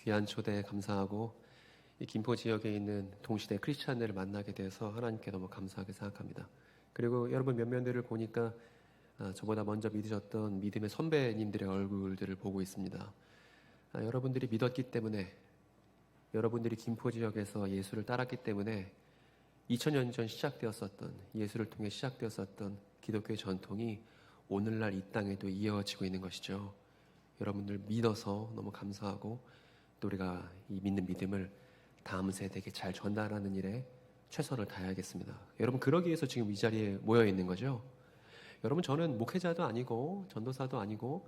귀한 초대 감사하고 이 김포 지역에 있는 동시대 크리스찬들을 만나게 돼서 하나님께 너무 감사하게 생각합니다. 그리고 여러분 면면들을 보니까 저보다 먼저 믿으셨던 믿음의 선배님들의 얼굴들을 보고 있습니다. 여러분들이 믿었기 때문에, 여러분들이 김포 지역에서 예수를 따랐기 때문에 2000년 전 시작되었었던, 예수를 통해 시작되었었던 기독교의 전통이 오늘날 이 땅에도 이어지고 있는 것이죠. 여러분들 믿어서 너무 감사하고, 또 우리가 이 믿는 믿음을 다음 세대에게 잘 전달하는 일에 최선을 다해야겠습니다. 여러분, 그러기 위해서 지금 이 자리에 모여 있는 거죠. 여러분, 저는 목회자도 아니고 전도사도 아니고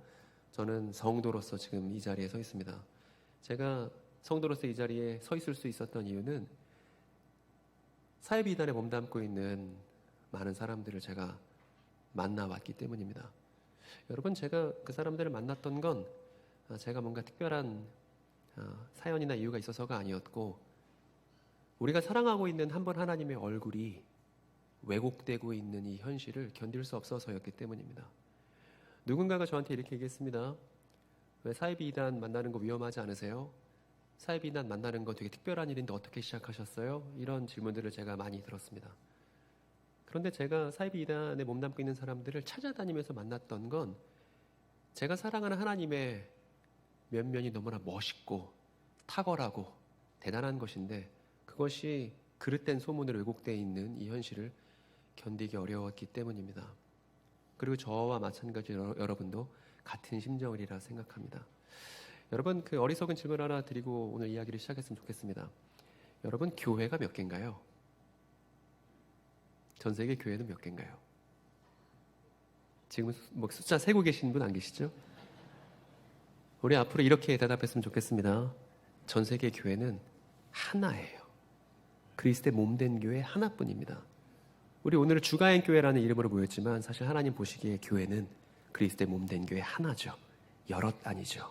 저는 성도로서 지금 이 자리에 서 있습니다. 제가 성도로서 이 자리에 서 있을 수 있었던 이유는 사회비단에 몸담고 있는 많은 사람들을 제가 만나왔기 때문입니다. 여러분, 제가 그 사람들을 만났던 건 제가 뭔가 특별한 사연이나 이유가 있어서가 아니었고, 우리가 사랑하고 있는 한 분 하나님의 얼굴이 왜곡되고 있는 이 현실을 견딜 수 없어서였기 때문입니다. 누군가가 저한테 이렇게 얘기했습니다. 왜 사이비단 만나는 거 위험하지 않으세요? 사이비단 만나는 거 되게 특별한 일인데 어떻게 시작하셨어요? 이런 질문들을 제가 많이 들었습니다. 그런데 제가 사이비단에 몸담고 있는 사람들을 찾아다니면서 만났던 건 제가 사랑하는 하나님의 면면이 너무나 멋있고 탁월하고 대단한 것인데, 그것이 그릇된 소문으로 왜곡되어 있는 이 현실을 견디기 어려웠기 때문입니다. 그리고 저와 마찬가지로 여러분도 같은 심정이라 생각합니다. 여러분, 그 어리석은 질문 하나 드리고 오늘 이야기를 시작했으면 좋겠습니다. 여러분, 교회가 몇 개인가요? 전 세계 교회는 몇 개인가요? 지금 뭐 숫자 세고 계신 분 안 계시죠? 우리 앞으로 이렇게 대답했으면 좋겠습니다. 전 세계 교회는 하나예요. 그리스도의 몸된 교회 하나뿐입니다. 우리 오늘 주가엔 교회라는 이름으로 모였지만 사실 하나님 보시기에 교회는 그리스도의 몸된 교회 하나죠. 여럿 아니죠.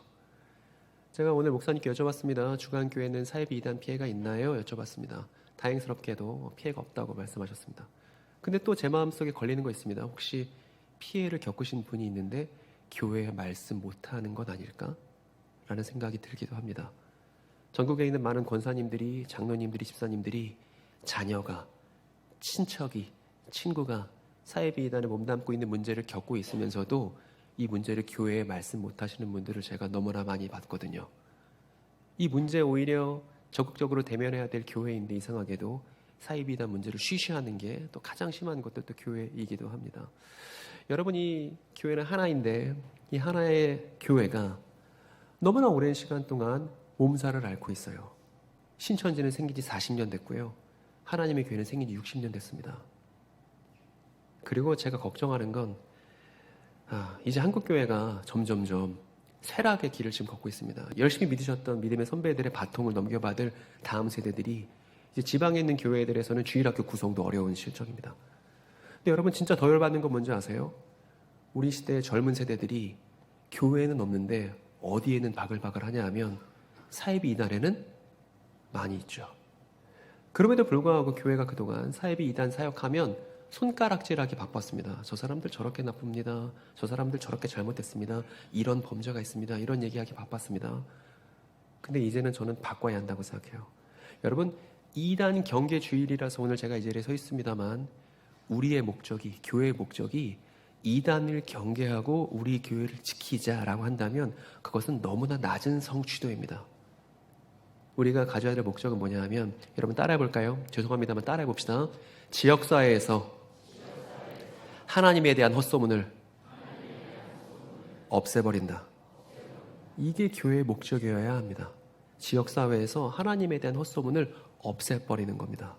제가 오늘 목사님께 여쭤봤습니다. 주가엔 교회는 사이비 이단 피해가 있나요? 여쭤봤습니다. 다행스럽게도 피해가 없다고 말씀하셨습니다. 근데 또 제 마음속에 걸리는 거 있습니다. 혹시 피해를 겪으신 분이 있는데 교회에 말씀 못하는 건 아닐까? 라는 생각이 들기도 합니다. 전국에 있는 많은 권사님들이, 장로님들이, 집사님들이 자녀가, 친척이, 친구가 사회비단에 몸담고 있는 문제를 겪고 있으면서도 이 문제를 교회에 말씀 못하시는 분들을 제가 너무나 많이 봤거든요. 이 문제 오히려 적극적으로 대면해야 될 교회인데 이상하게도 사회비단 문제를 쉬쉬하는 게 또 가장 심한 것도 또 교회이기도 합니다. 여러분, 이 교회는 하나인데 이 하나의 교회가 너무나 오랜 시간 동안 몸살을 앓고 있어요. 신천지는 생긴 지 40년 됐고요. 하나님의 교회는 생긴 지 60년 됐습니다. 그리고 제가 걱정하는 건 이제 한국교회가 점점점 쇠락의 길을 지금 걷고 있습니다. 열심히 믿으셨던 믿음의 선배들의 바통을 넘겨받을 다음 세대들이 이제 지방에 있는 교회들에서는 주일학교 구성도 어려운 실정입니다. 근데 여러분, 진짜 더 열받는 건 뭔지 아세요? 우리 시대의 젊은 세대들이 교회에는 없는데 어디에는 바글바글 하냐 하면 사이비 이단에는 많이 있죠. 그럼에도 불구하고 교회가 그동안 사이비 이단 사역하면 손가락질하기 바빴습니다. 저 사람들 저렇게 나쁩니다. 저 사람들 저렇게 잘못됐습니다. 이런 범죄가 있습니다. 이런 얘기하기 바빴습니다. 근데 이제는 저는 바꿔야 한다고 생각해요. 여러분, 이단 경계 주일이라서 오늘 제가 이 자리에 서 있습니다만, 우리의 목적이, 교회의 목적이 이단을 경계하고 우리 교회를 지키자라고 한다면 그것은 너무나 낮은 성취도입니다. 우리가 가져야 될 목적은 뭐냐 하면, 여러분 따라해 볼까요? 죄송합니다만 따라해 봅시다. 지역사회에서 하나님에 대한 헛소문을 없애버린다. 이게 교회의 목적이어야 합니다. 지역사회에서 하나님에 대한 헛소문을 없애버리는 겁니다.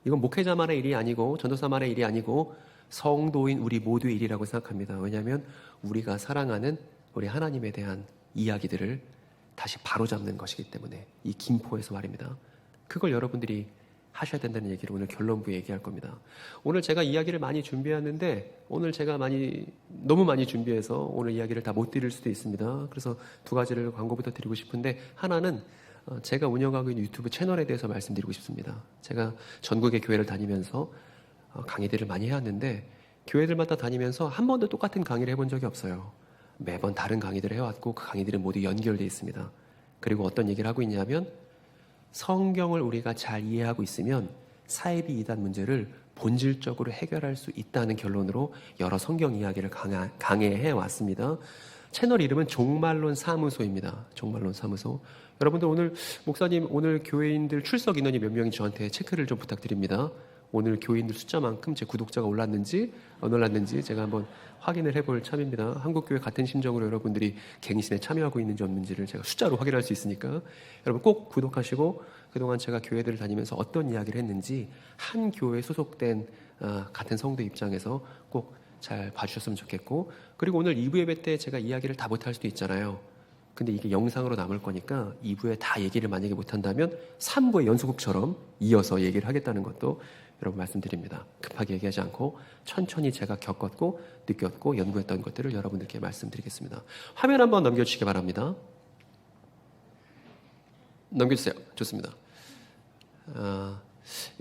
이건 목회자만의 일이 아니고 전도사만의 일이 아니고 성도인 우리 모두의 일이라고 생각합니다. 왜냐하면 우리가 사랑하는 우리 하나님에 대한 이야기들을 다시 바로잡는 것이기 때문에, 이 김포에서 말입니다. 그걸 여러분들이 하셔야 된다는 얘기를 오늘 결론부에 얘기할 겁니다. 오늘 제가 이야기를 많이 준비했는데 오늘 제가 너무 많이 준비해서 오늘 이야기를 다 못 드릴 수도 있습니다. 그래서 두 가지를 광고부터 드리고 싶은데, 하나는 제가 운영하고 있는 유튜브 채널에 대해서 말씀드리고 싶습니다. 제가 전국의 교회를 다니면서 강의들을 많이 해왔는데 교회들마다 다니면서 한 번도 똑같은 강의를 해본 적이 없어요. 매번 다른 강의들을 해왔고 그 강의들은 모두 연결되어 있습니다. 그리고 어떤 얘기를 하고 있냐면 성경을 우리가 잘 이해하고 있으면 사이비 이단 문제를 본질적으로 해결할 수 있다는 결론으로 여러 성경 이야기를 강해해 왔습니다. 채널 이름은 종말론 사무소입니다. 종말론 사무소. 여러분들 오늘 목사님 오늘 교회인들 출석 인원이 몇 명인지 저한테 체크를 좀 부탁드립니다. 오늘 교회인들 숫자만큼 제 구독자가 올랐는지 안 올랐는지 제가 한번 확인을 해볼 참입니다. 한국교회 같은 심정으로 여러분들이 갱신에 참여하고 있는지 없는지를 제가 숫자로 확인할 수 있으니까 여러분 꼭 구독하시고 그동안 제가 교회들을 다니면서 어떤 이야기를 했는지 한 교회에 소속된 같은 성도 입장에서 꼭 잘 봐주셨으면 좋겠고, 그리고 오늘 2부 예배 때 제가 이야기를 다 못할 수도 있잖아요. 근데 이게 영상으로 남을 거니까 2부에 다 얘기를 만약에 못한다면 3부의 연수국처럼 이어서 얘기를 하겠다는 것도 여러분 말씀드립니다. 급하게 얘기하지 않고 천천히 제가 겪었고 느꼈고 연구했던 것들을 여러분들께 말씀드리겠습니다. 화면 한번 넘겨주시기 바랍니다. 넘겨주세요. 좋습니다.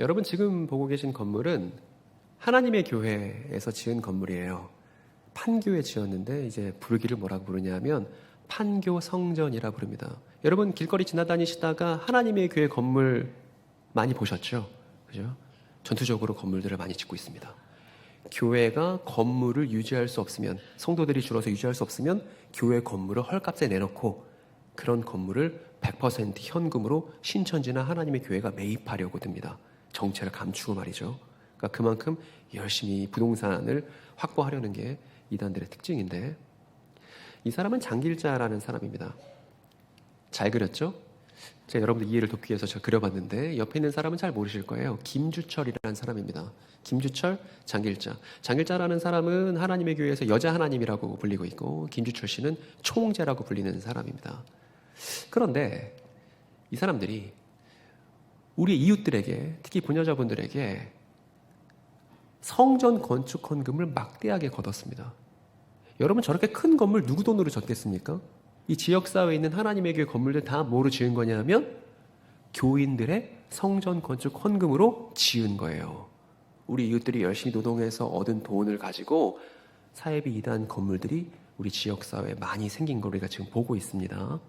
여러분 지금 보고 계신 건물은 하나님의 교회에서 지은 건물이에요. 판교에 지었는데 이제 부르기를 뭐라고 부르냐면 판교 성전이라 부릅니다. 여러분 길거리 지나다니시다가 하나님의 교회 건물 많이 보셨죠? 그죠? 전투적으로 건물들을 많이 짓고 있습니다. 교회가 건물을 유지할 수 없으면, 성도들이 줄어서 유지할 수 없으면 교회 건물을 헐값에 내놓고 그런 건물을 100% 현금으로 신천지나 하나님의 교회가 매입하려고 듭니다. 정체를 감추고 말이죠. 그러니까 그만큼 열심히 부동산을 확보하려는 게 이단들의 특징인데, 이 사람은 장길자라는 사람입니다. 잘 그렸죠? 제가 여러분들 이해를 돕기 위해서 제가 그려봤는데 옆에 있는 사람은 잘 모르실 거예요. 김주철이라는 사람입니다. 김주철, 장길자. 장길자라는 사람은 하나님의 교회에서 여자 하나님이라고 불리고 있고 김주철 씨는 총재라고 불리는 사람입니다. 그런데 이 사람들이 우리 이웃들에게, 특히 부녀자분들에게 성전 건축 헌금을 막대하게 걷었습니다. 여러분 저렇게 큰 건물 누구 돈으로 졌겠습니까? 이 지역사회에 있는 하나님의 교회 건물들 다 뭐로 지은 거냐면 교인들의 성전 건축 헌금으로 지은 거예요. 우리 이웃들이 열심히 노동해서 얻은 돈을 가지고 사이비 이단 건물들이 우리 지역사회에 많이 생긴 걸 우리가 지금 보고 있습니다.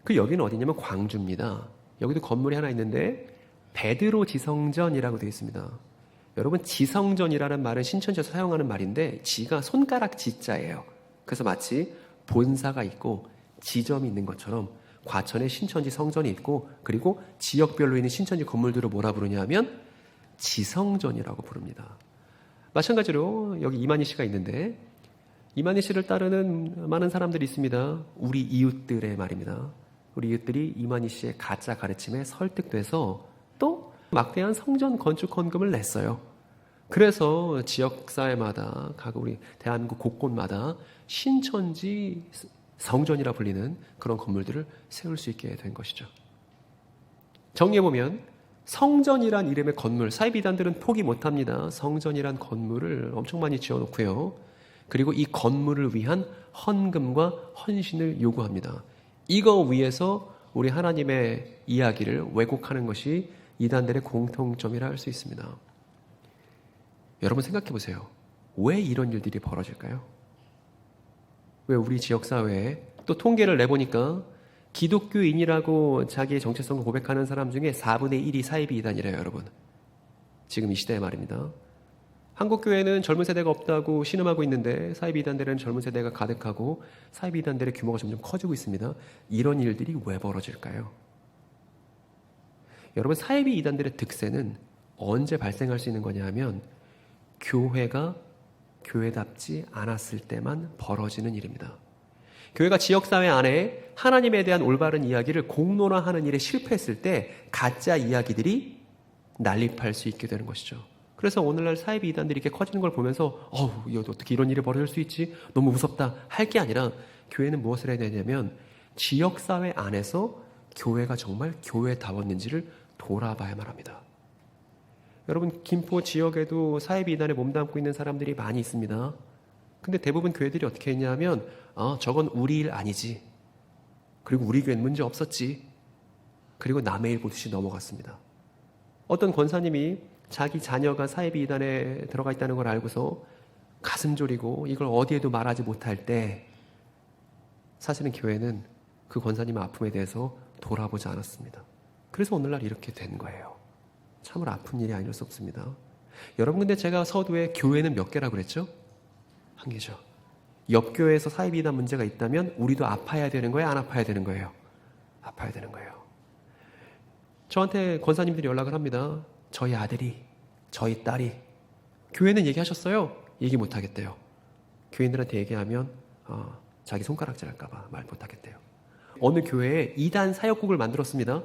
그 여기는 어디냐면 광주입니다. 여기도 건물이 하나 있는데 베드로 지성전이라고 되어 있습니다. 여러분 지성전이라는 말은 신천지에서 사용하는 말인데 지가 손가락 지자예요. 그래서 마치 본사가 있고 지점이 있는 것처럼 과천에 신천지 성전이 있고 그리고 지역별로 있는 신천지 건물들을 뭐라 부르냐면 지성전이라고 부릅니다. 마찬가지로 여기 이만희 씨가 있는데 이만희 씨를 따르는 많은 사람들이 있습니다. 우리 이웃들의 말입니다. 우리 이웃들이 이만희 씨의 가짜 가르침에 설득돼서 또 막대한 성전 건축 헌금을 냈어요. 그래서 지역사회마다 각 우리 대한민국 곳곳마다 신천지 성전이라 불리는 그런 건물들을 세울 수 있게 된 것이죠. 정리해보면 성전이란 이름의 건물, 사이비단들은 포기 못합니다. 성전이란 건물을 엄청 많이 지어놓고요. 그리고 이 건물을 위한 헌금과 헌신을 요구합니다. 이거 위해서 우리 하나님의 이야기를 왜곡하는 것이 이단들의 공통점이라 할 수 있습니다. 여러분 생각해 보세요. 왜 이런 일들이 벌어질까요? 왜 우리 지역사회에 또 통계를 내보니까 기독교인이라고 자기의 정체성을 고백하는 사람 중에 4분의 1이 사이비 이단이래요, 여러분. 지금 이 시대의 말입니다. 한국교회는 젊은 세대가 없다고 신음하고 있는데 사이비 이단들은 젊은 세대가 가득하고 사이비 이단들의 규모가 점점 커지고 있습니다. 이런 일들이 왜 벌어질까요? 여러분 사이비 이단들의 득세는 언제 발생할 수 있는 거냐 하면 교회가 교회답지 않았을 때만 벌어지는 일입니다. 교회가 지역사회 안에 하나님에 대한 올바른 이야기를 공론화하는 일에 실패했을 때 가짜 이야기들이 난립할 수 있게 되는 것이죠. 그래서 오늘날 사이비 이단들이 이렇게 커지는 걸 보면서 어떻게 이런 일이 벌어질 수 있지? 너무 무섭다 할 게 아니라 교회는 무엇을 해야 되냐면 지역사회 안에서 교회가 정말 교회다웠는지를 돌아봐야만 합니다. 여러분 김포 지역에도 사이비 이단에 몸담고 있는 사람들이 많이 있습니다. 근데 대부분 교회들이 어떻게 했냐면 저건 우리 일 아니지. 그리고 우리 교회는 문제 없었지. 그리고 남의 일 보듯이 넘어갔습니다. 어떤 권사님이 자기 자녀가 사이비 이단에 들어가 있다는 걸 알고서 가슴 졸이고 이걸 어디에도 말하지 못할 때 사실은 교회는 그 권사님의 아픔에 대해서 돌아보지 않았습니다. 그래서 오늘날 이렇게 된 거예요. 참으로 아픈 일이 아닐 수 없습니다. 여러분, 근데 제가 서두에 교회는 몇 개라고 그랬죠? 한 개죠. 옆 교회에서 사이비단 문제가 있다면 우리도 아파야 되는 거예요? 안 아파야 되는 거예요? 아파야 되는 거예요. 저한테 권사님들이 연락을 합니다. 저희 아들이, 저희 딸이 교회는 얘기하셨어요? 얘기 못하겠대요. 교인들한테 얘기하면 자기 손가락질 할까봐 말 못하겠대요. 어느 교회에 이단 사역국을 만들었습니다.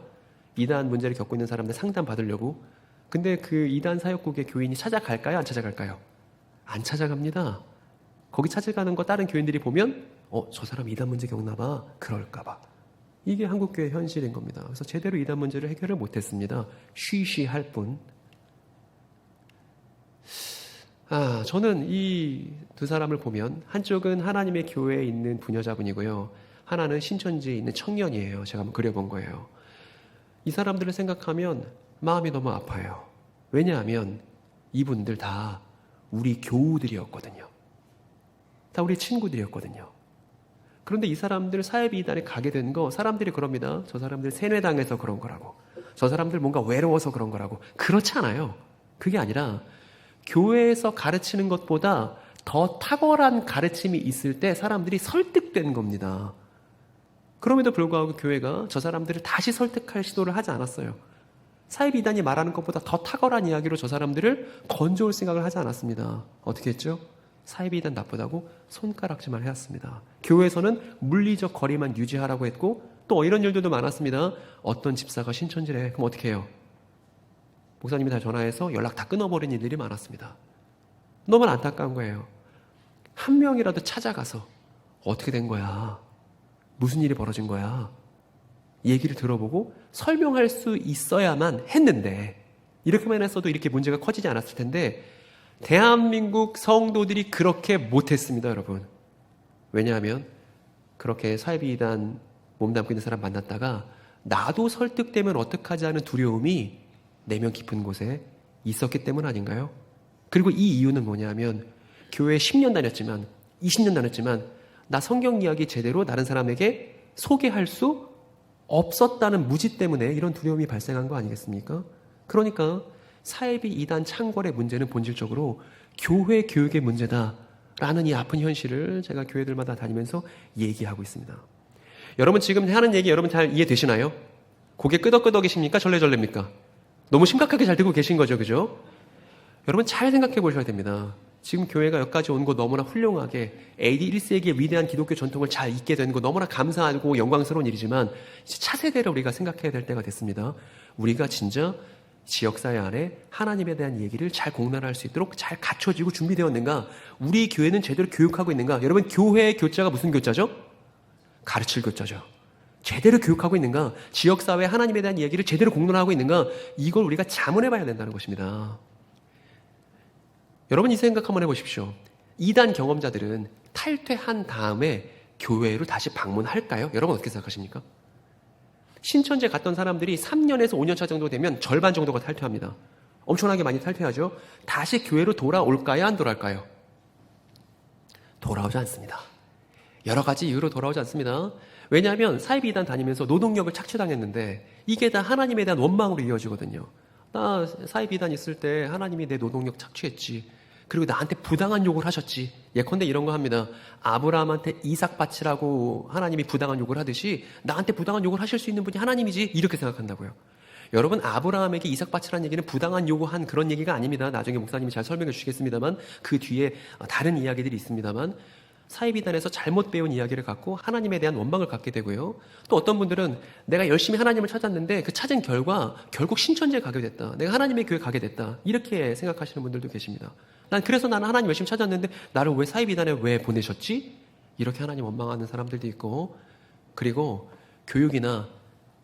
이단 문제를 겪고 있는 사람들 상담 받으려고. 근데 그 이단 사역국의 교인이 찾아갈까요? 안 찾아갈까요? 안 찾아갑니다. 거기 찾아가는 거 다른 교인들이 보면 저 사람 이단 문제 겪나 봐. 그럴까 봐. 이게 한국교회 현실인 겁니다. 그래서 제대로 이단 문제를 해결을 못했습니다. 쉬쉬할 뿐. 저는 이 두 사람을 보면 한쪽은 하나님의 교회에 있는 부녀자분이고요. 하나는 신천지에 있는 청년이에요. 제가 한번 그려본 거예요. 이 사람들을 생각하면 마음이 너무 아파요. 왜냐하면 이분들 다 우리 교우들이었거든요. 다 우리 친구들이었거든요. 그런데 이 사람들 사회비단에 가게 된 거 사람들이 그럽니다. 저 사람들 세뇌당해서 그런 거라고. 저 사람들 뭔가 외로워서 그런 거라고. 그렇지 않아요. 그게 아니라 교회에서 가르치는 것보다 더 탁월한 가르침이 있을 때 사람들이 설득된 겁니다. 그럼에도 불구하고 교회가 저 사람들을 다시 설득할 시도를 하지 않았어요. 사회비단이 말하는 것보다 더 탁월한 이야기로 저 사람들을 건져올 생각을 하지 않았습니다. 어떻게 했죠? 사회비단 나쁘다고 손가락질만 해왔습니다. 교회에서는 물리적 거리만 유지하라고 했고 또 이런 일들도 많았습니다. 어떤 집사가 신천지래. 그럼 어떻게 해요? 목사님이 다 전화해서 연락 다 끊어버린 일들이 많았습니다. 너무 안타까운 거예요. 한 명이라도 찾아가서 어떻게 된 거야? 무슨 일이 벌어진 거야? 얘기를 들어보고 설명할 수 있어야만 했는데 이렇게만 했어도 이렇게 문제가 커지지 않았을 텐데 대한민국 성도들이 그렇게 못했습니다, 여러분. 왜냐하면 그렇게 사회비단 몸담고 있는 사람 만났다가 나도 설득되면 어떡하지 하는 두려움이 내면 깊은 곳에 있었기 때문 아닌가요? 그리고 이 이유는 뭐냐면 교회에 10년 다녔지만 20년 다녔지만 나 성경 이야기 제대로 다른 사람에게 소개할 수 없었다는 무지 때문에 이런 두려움이 발생한 거 아니겠습니까? 그러니까 사회비 이단 창궐의 문제는 본질적으로 교회 교육의 문제다라는 이 아픈 현실을 제가 교회들마다 다니면서 얘기하고 있습니다. 여러분 지금 하는 얘기 여러분 잘 이해되시나요? 고개 끄덕끄덕이십니까? 절레절레입니까? 너무 심각하게 잘 듣고 계신 거죠, 그죠? 여러분 잘 생각해 보셔야 됩니다. 지금 교회가 여기까지 온 거 너무나 훌륭하게 AD 1세기의 위대한 기독교 전통을 잘 잇게 된 거 너무나 감사하고 영광스러운 일이지만 이제 차세대를 우리가 생각해야 될 때가 됐습니다. 우리가 진짜 지역사회 안에 하나님에 대한 얘기를 잘 공론할 수 있도록 잘 갖춰지고 준비되었는가? 우리 교회는 제대로 교육하고 있는가? 여러분 교회의 교자가 무슨 교자죠? 가르칠 교자죠. 제대로 교육하고 있는가? 지역사회 하나님에 대한 얘기를 제대로 공론하고 있는가? 이걸 우리가 자문해 봐야 된다는 것입니다. 여러분 이 생각 한번 해보십시오. 이단 경험자들은 탈퇴한 다음에 교회로 다시 방문할까요? 여러분 어떻게 생각하십니까? 신천지에 갔던 사람들이 3년에서 5년 차 정도 되면 절반 정도가 탈퇴합니다. 엄청나게 많이 탈퇴하죠. 다시 교회로 돌아올까요? 안 돌아올까요? 돌아오지 않습니다. 여러 가지 이유로 돌아오지 않습니다. 왜냐하면 사이비단 다니면서 노동력을 착취당했는데 이게 다 하나님에 대한 원망으로 이어지거든요. 나 사이비단 있을 때 하나님이 내 노동력 착취했지. 그리고 나한테 부당한 욕을 하셨지. 예컨대 이런 거 합니다. 아브라함한테 이삭 바치라고 하나님이 부당한 욕을 하듯이 나한테 부당한 욕을 하실 수 있는 분이 하나님이지. 이렇게 생각한다고요. 여러분 아브라함에게 이삭 바치라는 얘기는 부당한 요구한 그런 얘기가 아닙니다. 나중에 목사님이 잘 설명해 주시겠습니다만 그 뒤에 다른 이야기들이 있습니다만 사이비단에서 잘못 배운 이야기를 갖고 하나님에 대한 원망을 갖게 되고요. 또 어떤 분들은 내가 열심히 하나님을 찾았는데 그 찾은 결과 결국 신천지에 가게 됐다. 내가 하나님의 교회 가게 됐다. 이렇게 생각하시는 분들도 계십니다. 그래서 나는 하나님 열심히 찾았는데 나를 왜 사이비단에 왜 보내셨지? 이렇게 하나님 원망하는 사람들도 있고 그리고 교육이나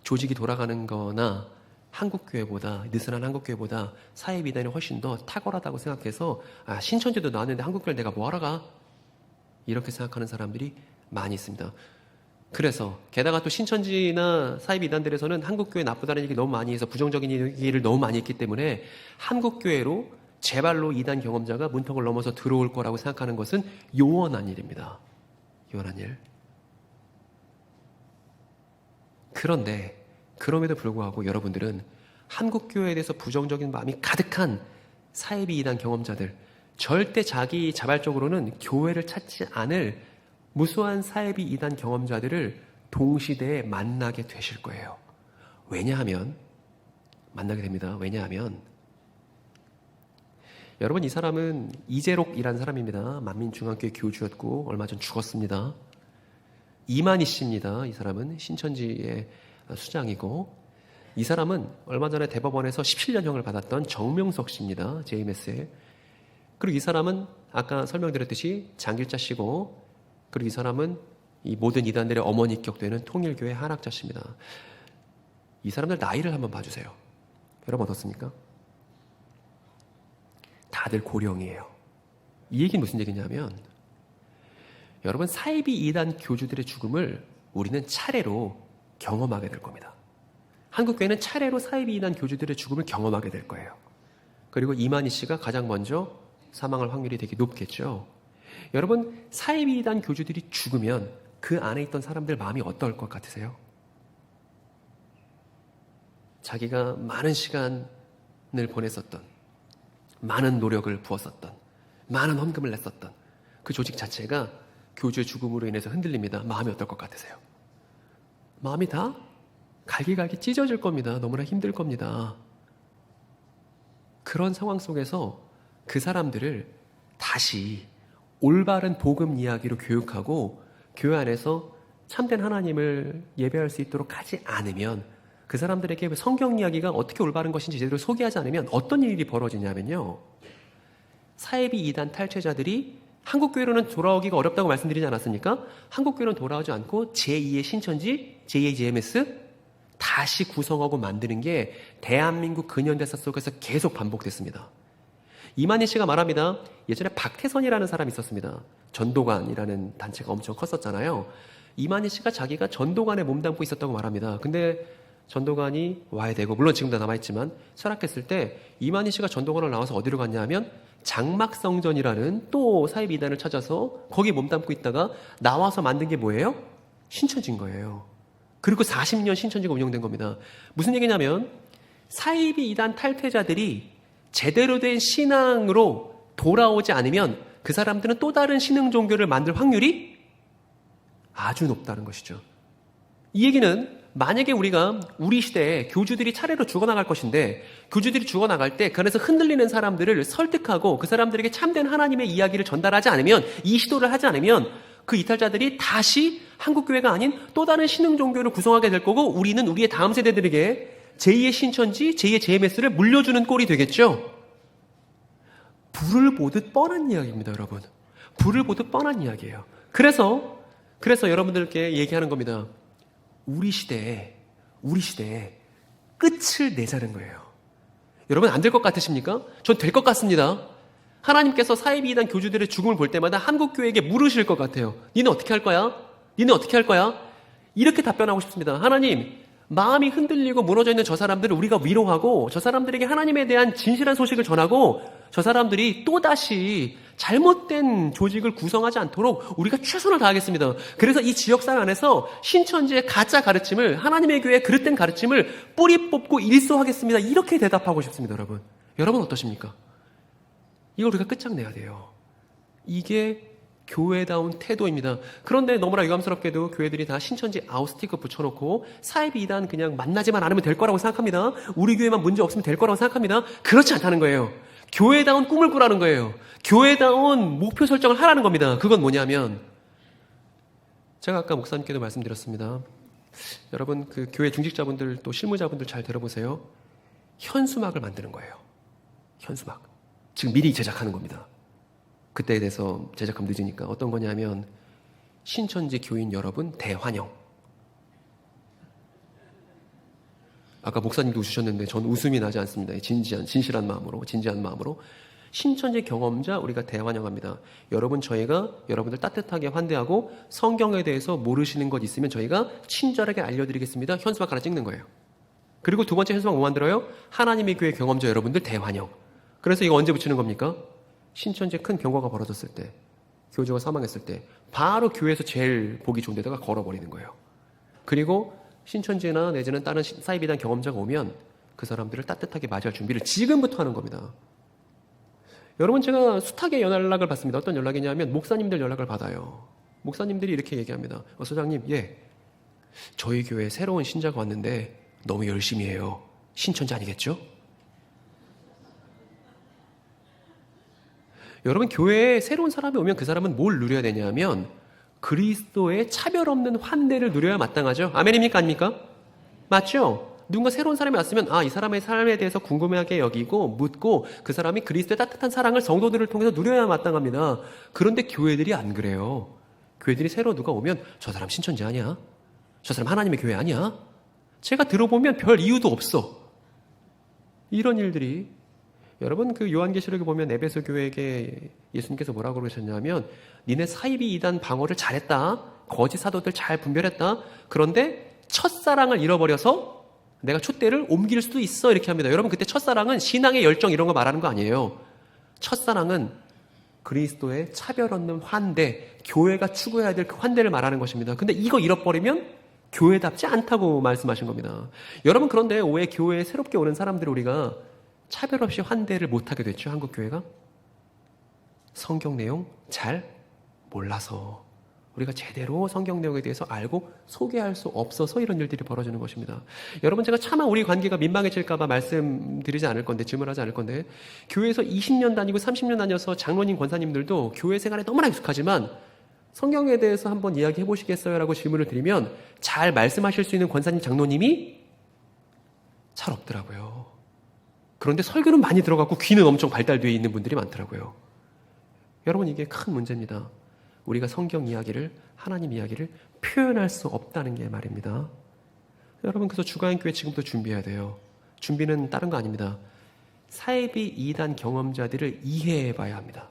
조직이 돌아가는 거나 한국교회보다 느슨한 한국교회보다 사이비단이 훨씬 더 탁월하다고 생각해서 신천지도 나왔는데 한국교회를 내가 뭐하러 가? 이렇게 생각하는 사람들이 많이 있습니다. 그래서 게다가 또 신천지나 사이비단들에서는 한국교회 나쁘다는 얘기 너무 많이 해서 부정적인 얘기를 너무 많이 했기 때문에 한국교회로 제발로 이단 경험자가 문턱을 넘어서 들어올 거라고 생각하는 것은 요원한 일입니다. 요원한 일. 그런데 그럼에도 불구하고 여러분들은 한국교회에 대해서 부정적인 마음이 가득한 사이비 이단 경험자들, 절대 자기 자발적으로는 교회를 찾지 않을 무수한 사이비 이단 경험자들을 동시대에 만나게 되실 거예요. 왜냐하면 만나게 됩니다. 왜냐하면 여러분, 이 사람은 이재록이라는 사람입니다. 만민중앙교회 교주였고 얼마 전 죽었습니다. 이만희 씨입니다. 이 사람은 신천지의 수장이고, 이 사람은 얼마 전에 대법원에서 17년형을 받았던 정명석 씨입니다. JMS에. 그리고 이 사람은 아까 설명드렸듯이 장길자 씨고, 그리고 이 사람은 이 모든 이단들의 어머니 격되는 통일교회 한학자 씨입니다. 이 사람들 나이를 한번 봐주세요. 여러분 어떻습니까? 다들 고령이에요. 이 얘기는 무슨 얘기냐면, 여러분, 사이비 이단 교주들의 죽음을 우리는 차례로 경험하게 될 겁니다. 한국교회는 차례로 사이비 이단 교주들의 죽음을 경험하게 될 거예요. 그리고 이만희 씨가 가장 먼저 사망할 확률이 되게 높겠죠. 여러분, 사이비 이단 교주들이 죽으면 그 안에 있던 사람들 마음이 어떨 것 같으세요? 자기가 많은 시간을 보냈었던, 많은 노력을 부었었던, 많은 헌금을 냈었던 그 조직 자체가 교주의 죽음으로 인해서 흔들립니다. 마음이 어떨 것 같으세요? 마음이 다 갈기갈기 찢어질 겁니다. 너무나 힘들 겁니다. 그런 상황 속에서 그 사람들을 다시 올바른 복음 이야기로 교육하고 교회 안에서 참된 하나님을 예배할 수 있도록 하지 않으면, 그 사람들에게 성경 이야기가 어떻게 올바른 것인지 제대로 소개하지 않으면 어떤 일이 벌어지냐면요, 사이비 이단 탈취자들이 한국교회로는 돌아오기가 어렵다고 말씀드리지 않았습니까? 한국교회로는 돌아오지 않고 제2의 신천지, 제2의 JMS 다시 구성하고 만드는 게 대한민국 근현대사 속에서 계속 반복됐습니다. 이만희 씨가 말합니다. 예전에 박태선이라는 사람이 있었습니다. 전도관이라는 단체가 엄청 컸었잖아요. 이만희 씨가 자기가 전도관에 몸담고 있었다고 말합니다. 근데 전도관이 와야 되고, 물론 지금도 남아있지만 철학했을 때 이만희 씨가 전도관을 나와서 어디로 갔냐 하면 장막성전이라는 또 사이비 이단을 찾아서 거기 몸담고 있다가 나와서 만든 게 뭐예요? 신천지인 거예요. 그리고 40년 신천지가 운영된 겁니다. 무슨 얘기냐면, 사이비 이단 탈퇴자들이 제대로 된 신앙으로 돌아오지 않으면 그 사람들은 또 다른 신흥 종교를 만들 확률이 아주 높다는 것이죠. 이 얘기는 만약에 우리가 우리 시대에 교주들이 차례로 죽어나갈 것인데, 교주들이 죽어나갈 때 그 안에서 흔들리는 사람들을 설득하고 그 사람들에게 참된 하나님의 이야기를 전달하지 않으면, 이 시도를 하지 않으면 그 이탈자들이 다시 한국교회가 아닌 또 다른 신흥 종교를 구성하게 될 거고, 우리는 우리의 다음 세대들에게 제2의 신천지, 제2의 JMS를 물려주는 꼴이 되겠죠. 불을 보듯 뻔한 이야기입니다, 여러분. 불을 보듯 뻔한 이야기예요. 그래서 여러분들께 얘기하는 겁니다. 우리 시대에 끝을 내자는 거예요. 여러분, 안 될 것 같으십니까? 전 될 것 같습니다. 하나님께서 사이비 이단 교주들의 죽음을 볼 때마다 한국교회에게 물으실 것 같아요. 니는 어떻게 할 거야? 니는 어떻게 할 거야? 이렇게 답변하고 싶습니다. 하나님, 마음이 흔들리고 무너져 있는 저 사람들을 우리가 위로하고, 저 사람들에게 하나님에 대한 진실한 소식을 전하고, 저 사람들이 또다시 잘못된 조직을 구성하지 않도록 우리가 최선을 다하겠습니다. 그래서 이 지역사회 안에서 신천지의 가짜 가르침을, 하나님의 교회의 그릇된 가르침을 뿌리 뽑고 일소하겠습니다. 이렇게 대답하고 싶습니다, 여러분. 여러분 어떠십니까? 이걸 우리가 끝장내야 돼요. 이게 교회다운 태도입니다. 그런데 너무나 유감스럽게도 교회들이 다 신천지 아웃스티커 붙여놓고 사이비 이단 그냥 만나지만 않으면 될 거라고 생각합니다. 우리 교회만 문제 없으면 될 거라고 생각합니다. 그렇지 않다는 거예요. 교회다운 꿈을 꾸라는 거예요. 교회다운 목표 설정을 하라는 겁니다. 그건 뭐냐면, 제가 아까 목사님께도 말씀드렸습니다. 여러분, 그 교회 중직자분들 또 실무자분들 잘 들어보세요. 현수막을 만드는 거예요. 현수막. 지금 미리 제작하는 겁니다. 그때에 대해서 제작하면 늦으니까. 어떤 거냐면, 신천지 교인 여러분 대환영. 아까 목사님도 웃으셨는데 전 웃음이 나지 않습니다. 진실한 마음으로, 진지한 마음으로. 신천지 경험자 우리가 대환영합니다. 여러분, 저희가 여러분들 따뜻하게 환대하고 성경에 대해서 모르시는 것 있으면 저희가 친절하게 알려드리겠습니다. 현수막 하나 찍는 거예요. 그리고 두 번째 현수막 뭐 만들어요? 하나님의 교회 경험자 여러분들 대환영. 그래서 이거 언제 붙이는 겁니까? 신천지에 큰 경과가 벌어졌을 때, 교주가 사망했을 때 바로 교회에서 제일 보기 좋은 데다가 걸어버리는 거예요. 그리고 신천지나 내지는 다른 사이비단 경험자가 오면 그 사람들을 따뜻하게 맞이할 준비를 지금부터 하는 겁니다. 여러분, 제가 숱하게 연락을 받습니다. 어떤 연락이냐면 목사님들 연락을 받아요. 목사님들이 이렇게 얘기합니다. 소장님, 저희 교회에 새로운 신자가 왔는데 너무 열심히 해요. 신천지 아니겠죠? 여러분, 교회에 새로운 사람이 오면 그 사람은 뭘 누려야 되냐면 그리스도의 차별 없는 환대를 누려야 마땅하죠. 아멘입니까? 아닙니까? 맞죠? 누군가 새로운 사람이 왔으면 이 사람의 삶에 대해서 궁금하게 여기고 묻고 그 사람이 그리스도의 따뜻한 사랑을 성도들을 통해서 누려야 마땅합니다. 그런데 교회들이 안 그래요. 교회들이 새로 누가 오면 저 사람 신천지 아니야? 저 사람 하나님의 교회 아니야? 제가 들어보면 별 이유도 없어. 이런 일들이, 여러분, 그 요한계시록에 보면 에베소 교회에게 예수님께서 뭐라고 그러셨냐면 니네 사이비 이단 방어를 잘했다. 거짓 사도들 잘 분별했다. 그런데 첫사랑을 잃어버려서 내가 촛대를 옮길 수도 있어, 이렇게 합니다. 여러분, 그때 첫사랑은 신앙의 열정 이런 거 말하는 거 아니에요. 첫사랑은 그리스도의 차별 없는 환대, 교회가 추구해야 될 그 환대를 말하는 것입니다. 근데 이거 잃어버리면 교회답지 않다고 말씀하신 겁니다. 여러분, 그런데 왜 교회에 새롭게 오는 사람들을 우리가 차별 없이 환대를 못하게 됐죠? 한국 교회가? 성경 내용 잘 몰라서, 우리가 제대로 성경 내용에 대해서 알고 소개할 수 없어서 이런 일들이 벌어지는 것입니다. 여러분, 제가 차마 우리 관계가 민망해질까봐 말씀드리지 않을 건데, 질문하지 않을 건데, 교회에서 20년 다니고 30년 다녀서 장로님, 권사님들도 교회 생활에 너무나 익숙하지만 성경에 대해서 한번 이야기해 보시겠어요? 라고 질문을 드리면 잘 말씀하실 수 있는 권사님, 장로님이 잘 없더라고요. 그런데 설교는 많이 들어갔고 귀는 엄청 발달되어 있는 분들이 많더라고요. 여러분, 이게 큰 문제입니다. 우리가 성경 이야기를, 하나님 이야기를 표현할 수 없다는 게 말입니다. 여러분, 그래서 주가인교회 지금부터 준비해야 돼요. 준비는 다른 거 아닙니다. 사이비 이단 경험자들을 이해해 봐야 합니다.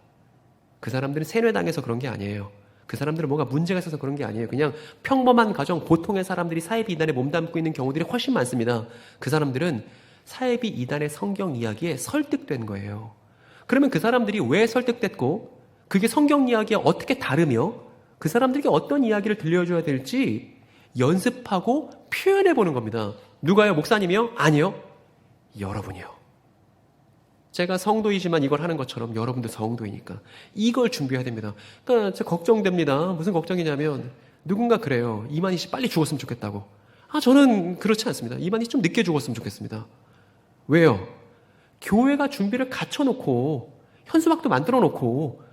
그 사람들은 세뇌당해서 그런 게 아니에요. 그 사람들은 뭔가 문제가 있어서 그런 게 아니에요. 그냥 평범한 가정, 보통의 사람들이 사이비 이단에 몸담고 있는 경우들이 훨씬 많습니다. 그 사람들은 사이비 이단의 성경 이야기에 설득된 거예요. 그러면 그 사람들이 왜 설득됐고 그게 성경 이야기와 어떻게 다르며 그 사람들에게 어떤 이야기를 들려줘야 될지 연습하고 표현해 보는 겁니다. 누가요? 목사님이요? 아니요. 여러분이요. 제가 성도이지만 이걸 하는 것처럼 여러분도 성도이니까 이걸 준비해야 됩니다. 그러니까 제가 걱정됩니다. 무슨 걱정이냐면 누군가 그래요. 이만희 씨 빨리 죽었으면 좋겠다고. 저는 그렇지 않습니다. 이만희 씨 좀 늦게 죽었으면 좋겠습니다. 왜요? 교회가 준비를 갖춰놓고 현수막도 만들어놓고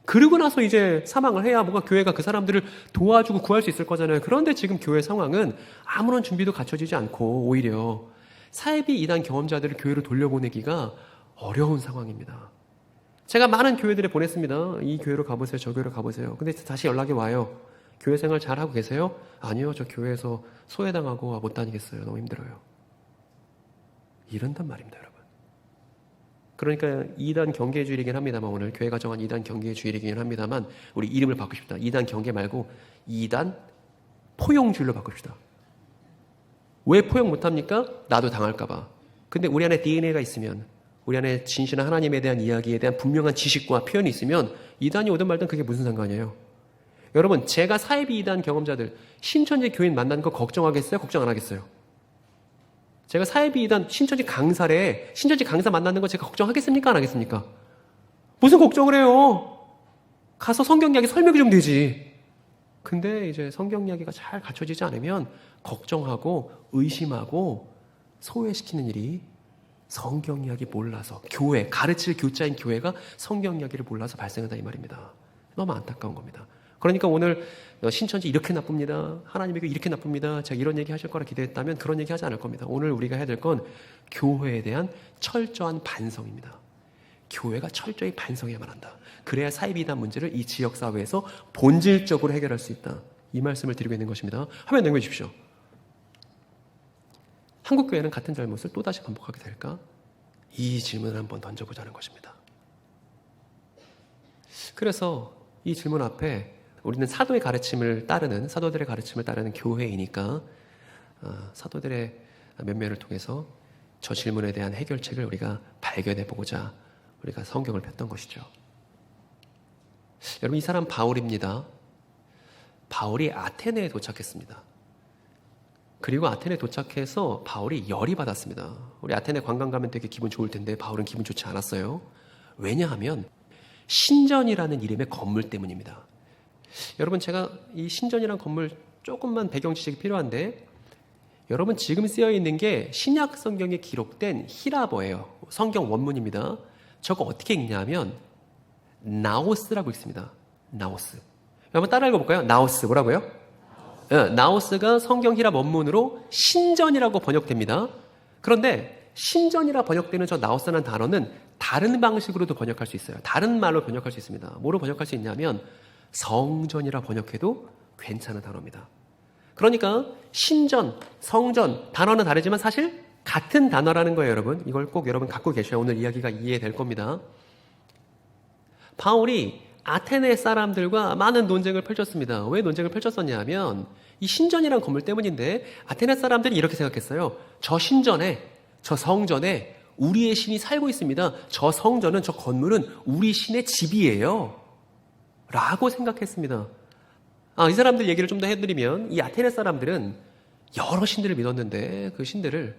그러고 나서 이제 사망을 해야 뭔가 교회가 그 사람들을 도와주고 구할 수 있을 거잖아요. 그런데 지금 교회 상황은 아무런 준비도 갖춰지지 않고 오히려 사이비 이단 경험자들을 교회로 돌려보내기가 어려운 상황입니다. 제가 많은 교회들에 보냈습니다. 이 교회로 가보세요. 저 교회로 가보세요. 근데 다시 연락이 와요. 교회 생활 잘하고 계세요? 아니요. 저 교회에서 소외당하고 못 다니겠어요. 너무 힘들어요. 이런단 말입니다, 여러분. 그러니까 2단 경계주의이긴 합니다만, 오늘 교회가 정한 2단 경계주의이긴 합니다만 우리 이름을 바꿉시다. 2단 경계 말고 2단 포용주의로 바꿉시다. 왜 포용 못합니까? 나도 당할까 봐. 근데 우리 안에 DNA가 있으면, 우리 안에 진실한 하나님에 대한 이야기에 대한 분명한 지식과 표현이 있으면 2단이 오든 말든 그게 무슨 상관이에요? 여러분, 제가 사이비 2단 경험자들 신천지 교인 만나는 거 걱정하겠어요? 걱정 안 하겠어요? 제가 사이비 2단 신천지 강사 만나는 거 제가 걱정하겠습니까? 안 하겠습니까? 무슨 걱정을 해요? 가서 성경 이야기 설명이 좀 되지. 근데 이제 성경 이야기가 잘 갖춰지지 않으면 걱정하고 의심하고 소외시키는 일이 성경 이야기 몰라서, 교회, 가르칠 교자인 교회가 성경 이야기를 몰라서 발생한다, 이 말입니다. 너무 안타까운 겁니다. 그러니까 오늘 신천지 이렇게 나쁩니다. 하나님에게 이렇게 나쁩니다. 제가 이런 얘기 하실 거라 기대했다면 그런 얘기 하지 않을 겁니다. 오늘 우리가 해야 될 건 교회에 대한 철저한 반성입니다. 교회가 철저히 반성해야만 한다. 그래야 사이비단 문제를 이 지역사회에서 본질적으로 해결할 수 있다. 이 말씀을 드리고 있는 것입니다. 화면 넘겨 주십시오. 한국교회는 같은 잘못을 또다시 반복하게 될까? 이 질문을 한번 던져보자는 것입니다. 그래서 이 질문 앞에 우리는 사도의 가르침을 따르는, 사도들의 가르침을 따르는 교회이니까 사도들의 면면을 통해서 저 질문에 대한 해결책을 우리가 발견해 보고자 우리가 성경을 폈던 것이죠. 여러분, 이 사람 바울입니다. 바울이 아테네에 도착했습니다. 그리고 아테네 도착해서 바울이 열이 받았습니다. 우리 아테네 관광 가면 되게 기분 좋을 텐데 바울은 기분 좋지 않았어요. 왜냐하면 신전이라는 이름의 건물 때문입니다. 여러분, 제가 이 신전이라는 건물 조금만 배경 지식이 필요한데, 여러분 지금 쓰여 있는 게 신약 성경에 기록된 히라버예요. 성경 원문입니다. 저거 어떻게 읽냐면 나오스라고 읽습니다. 나오스. 한번 따라 읽어볼까요? 나오스. 뭐라고요? 나오스가 성경 히랍 원문으로 신전이라고 번역됩니다. 그런데 신전이라 번역되는 저 나오스라는 단어는 다른 방식으로도 번역할 수 있어요. 다른 말로 번역할 수 있습니다. 뭐로 번역할 수 있냐면 성전이라 번역해도 괜찮은 단어입니다. 그러니까 신전, 성전, 단어는 다르지만 사실 같은 단어라는 거예요, 여러분. 이걸 꼭 여러분 갖고 계셔야 오늘 이야기가 이해될 겁니다. 바울이 아테네 사람들과 많은 논쟁을 펼쳤습니다. 왜 논쟁을 펼쳤었냐면 이 신전이란 건물 때문인데, 아테네 사람들이 이렇게 생각했어요. 저 신전에, 저 성전에 우리의 신이 살고 있습니다. 저 성전은, 저 건물은 우리 신의 집이에요 라고 생각했습니다. 이 사람들 얘기를 좀 더 해드리면, 이 아테네 사람들은 여러 신들을 믿었는데 그 신들을,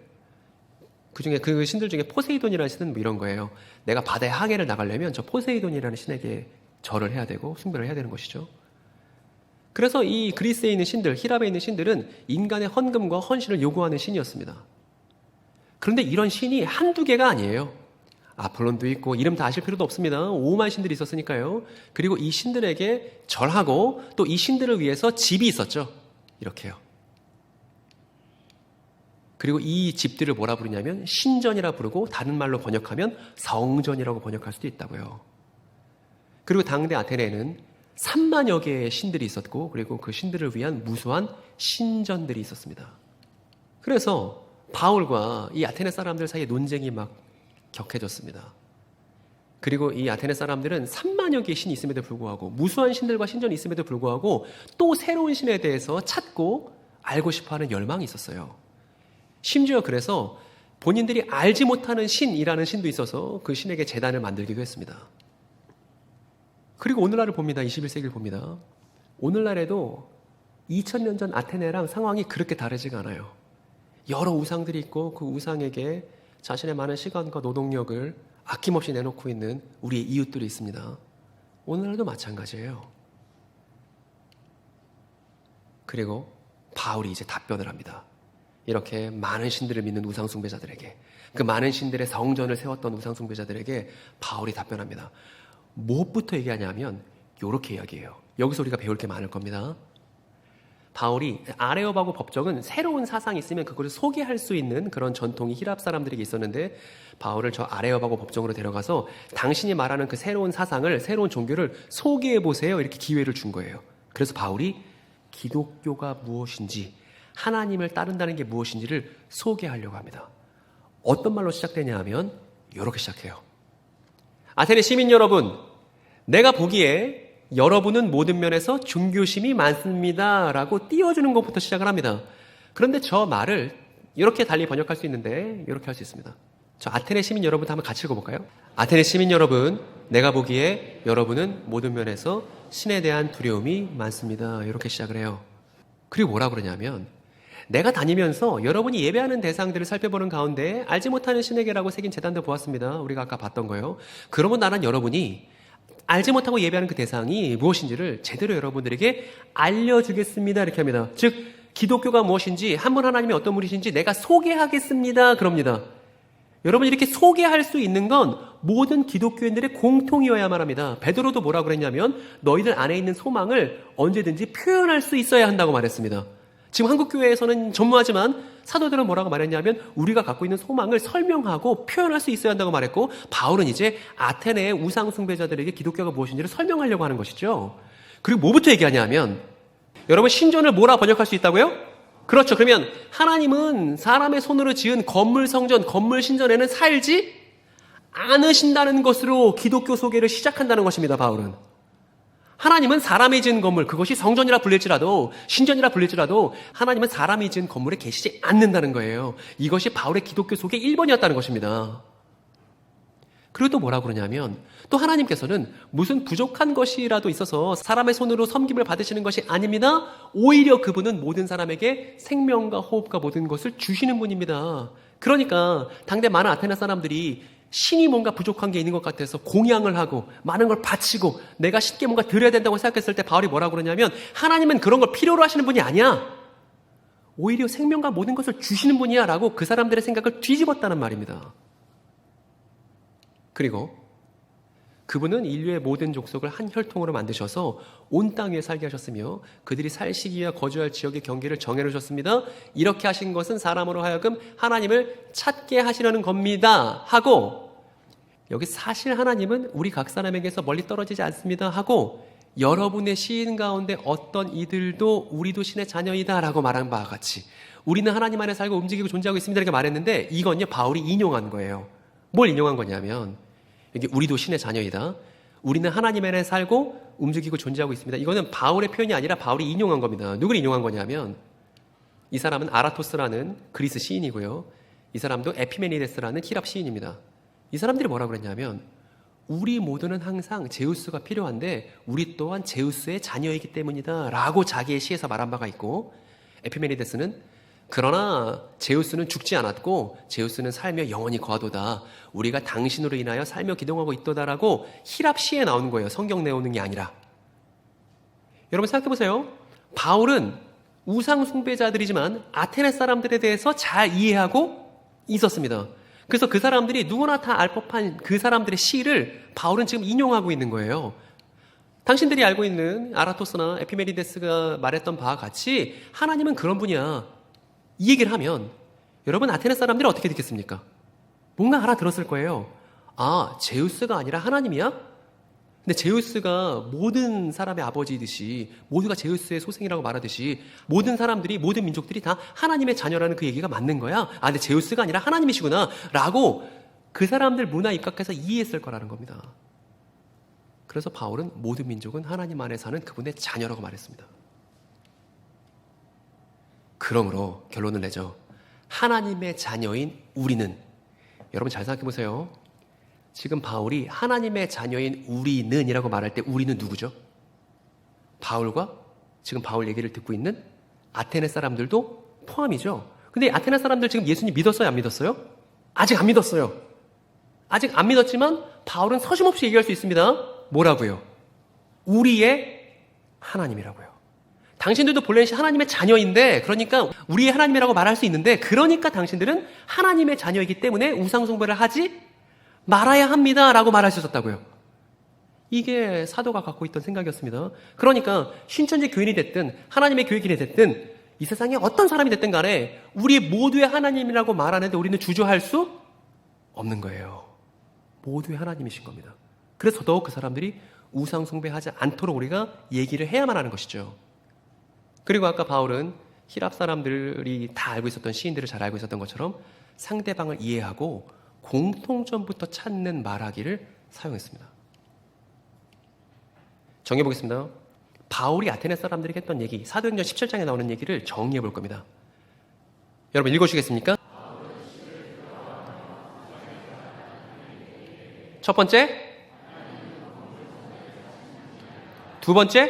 그 신들 중에 포세이돈이라는 신은 뭐 이런 거예요. 내가 바다의 항해를 나가려면 저 포세이돈이라는 신에게 절을 해야 되고 숭배를 해야 되는 것이죠. 그래서 이 그리스에 있는 신들, 히랍에 있는 신들은 인간의 헌금과 헌신을 요구하는 신이었습니다. 그런데 이런 신이 한두 개가 아니에요. 아폴론도 있고 이름 다 아실 필요도 없습니다. 5만 신들이 있었으니까요. 그리고 이 신들에게 절하고 또 이 신들을 위해서 집이 있었죠. 이렇게요. 그리고 이 집들을 뭐라 부르냐면 신전이라 부르고, 다른 말로 번역하면 성전이라고 번역할 수도 있다고요. 그리고 당대 아테네에는 3만여 개의 신들이 있었고, 그리고 그 신들을 위한 무수한 신전들이 있었습니다. 그래서 바울과 이 아테네 사람들 사이에 논쟁이 막 격해졌습니다. 그리고 이 아테네 사람들은 3만여 개의 신이 있음에도 불구하고, 무수한 신들과 신전이 있음에도 불구하고 또 새로운 신에 대해서 찾고 알고 싶어하는 열망이 있었어요. 심지어 그래서 본인들이 알지 못하는 신이라는 신도 있어서 그 신에게 제단을 만들기도 했습니다. 그리고 오늘날을 봅니다. 21세기를 봅니다. 오늘날에도 2000년 전 아테네랑 상황이 그렇게 다르지가 않아요. 여러 우상들이 있고 그 우상에게 자신의 많은 시간과 노동력을 아낌없이 내놓고 있는 우리의 이웃들이 있습니다. 오늘날도 마찬가지예요. 그리고 바울이 이제 답변을 합니다. 이렇게 많은 신들을 믿는 우상 숭배자들에게, 그 많은 신들의 성전을 세웠던 우상 숭배자들에게 바울이 답변합니다. 무엇부터 얘기하냐면 이렇게 이야기해요. 여기서 우리가 배울 게 많을 겁니다. 바울이 아레오바고 법정은 새로운 사상이 있으면 그것을 소개할 수 있는 그런 전통이 히랍 사람들에게 있었는데, 바울을 저 아레오바고 법정으로 데려가서 당신이 말하는 그 새로운 사상을, 새로운 종교를 소개해 보세요, 이렇게 기회를 준 거예요. 그래서 바울이 기독교가 무엇인지, 하나님을 따른다는 게 무엇인지를 소개하려고 합니다. 어떤 말로 시작되냐 하면 이렇게 시작해요. 아테네 시민 여러분, 내가 보기에 여러분은 모든 면에서 중교심이 많습니다 라고 띄워주는 것부터 시작을 합니다. 그런데 저 말을 이렇게 달리 번역할 수 있는데 이렇게 할 수 있습니다. 저 아테네 시민 여러분 한번 같이 읽어볼까요? 아테네 시민 여러분, 내가 보기에 여러분은 모든 면에서 신에 대한 두려움이 많습니다. 이렇게 시작을 해요. 그리고 뭐라고 그러냐면, 내가 다니면서 여러분이 예배하는 대상들을 살펴보는 가운데 알지 못하는 신에게라고 새긴 제단도 보았습니다. 우리가 아까 봤던 거예요. 그러면 나는 여러분이 알지 못하고 예배하는 그 대상이 무엇인지를 제대로 여러분들에게 알려주겠습니다. 이렇게 합니다. 즉 기독교가 무엇인지, 한 분 하나님이 어떤 분이신지 내가 소개하겠습니다. 그럽니다. 여러분, 이렇게 소개할 수 있는 건 모든 기독교인들의 공통이어야만 합니다. 베드로도 뭐라고 그랬냐면 너희들 안에 있는 소망을 언제든지 표현할 수 있어야 한다고 말했습니다. 지금 한국교회에서는 전무하지만 사도들은 뭐라고 말했냐면 우리가 갖고 있는 소망을 설명하고 표현할 수 있어야 한다고 말했고, 바울은 이제 아테네의 우상 숭배자들에게 기독교가 무엇인지를 설명하려고 하는 것이죠. 그리고 뭐부터 얘기하냐면, 여러분 신전을 뭐라 번역할 수 있다고요? 그렇죠. 그러면 하나님은 사람의 손으로 지은 건물 성전, 건물 신전에는 살지 않으신다는 것으로 기독교 소개를 시작한다는 것입니다. 바울은 하나님은 사람이 지은 건물, 그것이 성전이라 불릴지라도 신전이라 불릴지라도 하나님은 사람이 지은 건물에 계시지 않는다는 거예요. 이것이 바울의 기독교 소개 1번이었다는 것입니다. 그리고 또 뭐라고 그러냐면 또 하나님께서는 무슨 부족한 것이라도 있어서 사람의 손으로 섬김을 받으시는 것이 아닙니다. 오히려 그분은 모든 사람에게 생명과 호흡과 모든 것을 주시는 분입니다. 그러니까 당대 많은 아테네 사람들이 신이 뭔가 부족한 게 있는 것 같아서 공양을 하고 많은 걸 바치고 내가 신께 뭔가 드려야 된다고 생각했을 때 바울이 뭐라고 그러냐면 하나님은 그런 걸 필요로 하시는 분이 아니야. 오히려 생명과 모든 것을 주시는 분이야 라고 그 사람들의 생각을 뒤집었다는 말입니다. 그리고 그분은 인류의 모든 족속을 한 혈통으로 만드셔서 온 땅 위에 살게 하셨으며 그들이 살 시기와 거주할 지역의 경계를 정해놓으셨습니다. 이렇게 하신 것은 사람으로 하여금 하나님을 찾게 하시려는 겁니다. 하고 여기 사실 하나님은 우리 각 사람에게서 멀리 떨어지지 않습니다. 하고 여러분의 시인 가운데 어떤 이들도 우리도 신의 자녀이다 라고 말한 바와 같이 우리는 하나님 안에 살고 움직이고 존재하고 있습니다 이렇게 말했는데 이건요 바울이 인용한 거예요. 뭘 인용한 거냐면 여기 우리도 신의 자녀이다. 우리는 하나님 안에 살고 움직이고 존재하고 있습니다. 이거는 바울의 표현이 아니라 바울이 인용한 겁니다. 누굴 인용한 거냐면 이 사람은 아라토스라는 그리스 시인이고요. 이 사람도 에피메니데스라는 히랍 시인입니다. 이 사람들이 뭐라고 그랬냐면 우리 모두는 항상 제우스가 필요한데 우리 또한 제우스의 자녀이기 때문이다 라고 자기의 시에서 말한 바가 있고 에피메니데스는 그러나 제우스는 죽지 않았고 제우스는 살며 영원히 거하도다. 우리가 당신으로 인하여 살며 기동하고 있도다라고 히랍 시에 나오는 거예요. 성경 내오는 게 아니라. 여러분 생각해보세요. 바울은 우상 숭배자들이지만 아테네 사람들에 대해서 잘 이해하고 있었습니다. 그래서 그 사람들이 누구나 다 알 법한 그 사람들의 시를 바울은 지금 인용하고 있는 거예요. 당신들이 알고 있는 아라토스나 에피메니데스가 말했던 바와 같이 하나님은 그런 분이야. 이 얘기를 하면 여러분 아테네 사람들이 어떻게 듣겠습니까? 뭔가 알아들었을 거예요. 아, 제우스가 아니라 하나님이야? 근데 제우스가 모든 사람의 아버지이듯이 모두가 제우스의 소생이라고 말하듯이 모든 사람들이 모든 민족들이 다 하나님의 자녀라는 그 얘기가 맞는 거야. 아, 근데 제우스가 아니라 하나님이시구나 라고 그 사람들 문화에 입각해서 이해했을 거라는 겁니다. 그래서 바울은 모든 민족은 하나님 안에 사는 그분의 자녀라고 말했습니다. 그러므로 결론을 내죠. 하나님의 자녀인 우리는 여러분 잘 생각해 보세요. 지금 바울이 하나님의 자녀인 우리는 이라고 말할 때 우리는 누구죠? 바울과 지금 바울 얘기를 듣고 있는 아테네 사람들도 포함이죠. 근데 아테네 사람들 지금 예수님 믿었어요? 안 믿었어요? 아직 안 믿었어요. 아직 안 믿었지만 바울은 서심없이 얘기할 수 있습니다. 뭐라고요? 우리의 하나님이라고요. 당신들도 본래 하나님의 자녀인데 그러니까 우리의 하나님이라고 말할 수 있는데 그러니까 당신들은 하나님의 자녀이기 때문에 우상숭배를 하지 말아야 합니다 라고 말할 수 있었다고요. 이게 사도가 갖고 있던 생각이었습니다. 그러니까 신천지 교인이 됐든 하나님의 교회인이 됐든 이 세상에 어떤 사람이 됐든 간에 우리 모두의 하나님이라고 말하는데 우리는 주저할 수 없는 거예요. 모두의 하나님이신 겁니다. 그래서 더욱 그 사람들이 우상숭배하지 않도록 우리가 얘기를 해야만 하는 것이죠. 그리고 아까 바울은 히랍 사람들이 다 알고 있었던 시인들을 잘 알고 있었던 것처럼 상대방을 이해하고 공통점부터 찾는 말하기를 사용했습니다. 정해보겠습니다. 바울이 아테네 사람들에게 했던 얘기, 사도행전 17장에 나오는 얘기를 정리해 볼 겁니다. 여러분 읽어주시겠습니까? 첫 번째, 두 번째,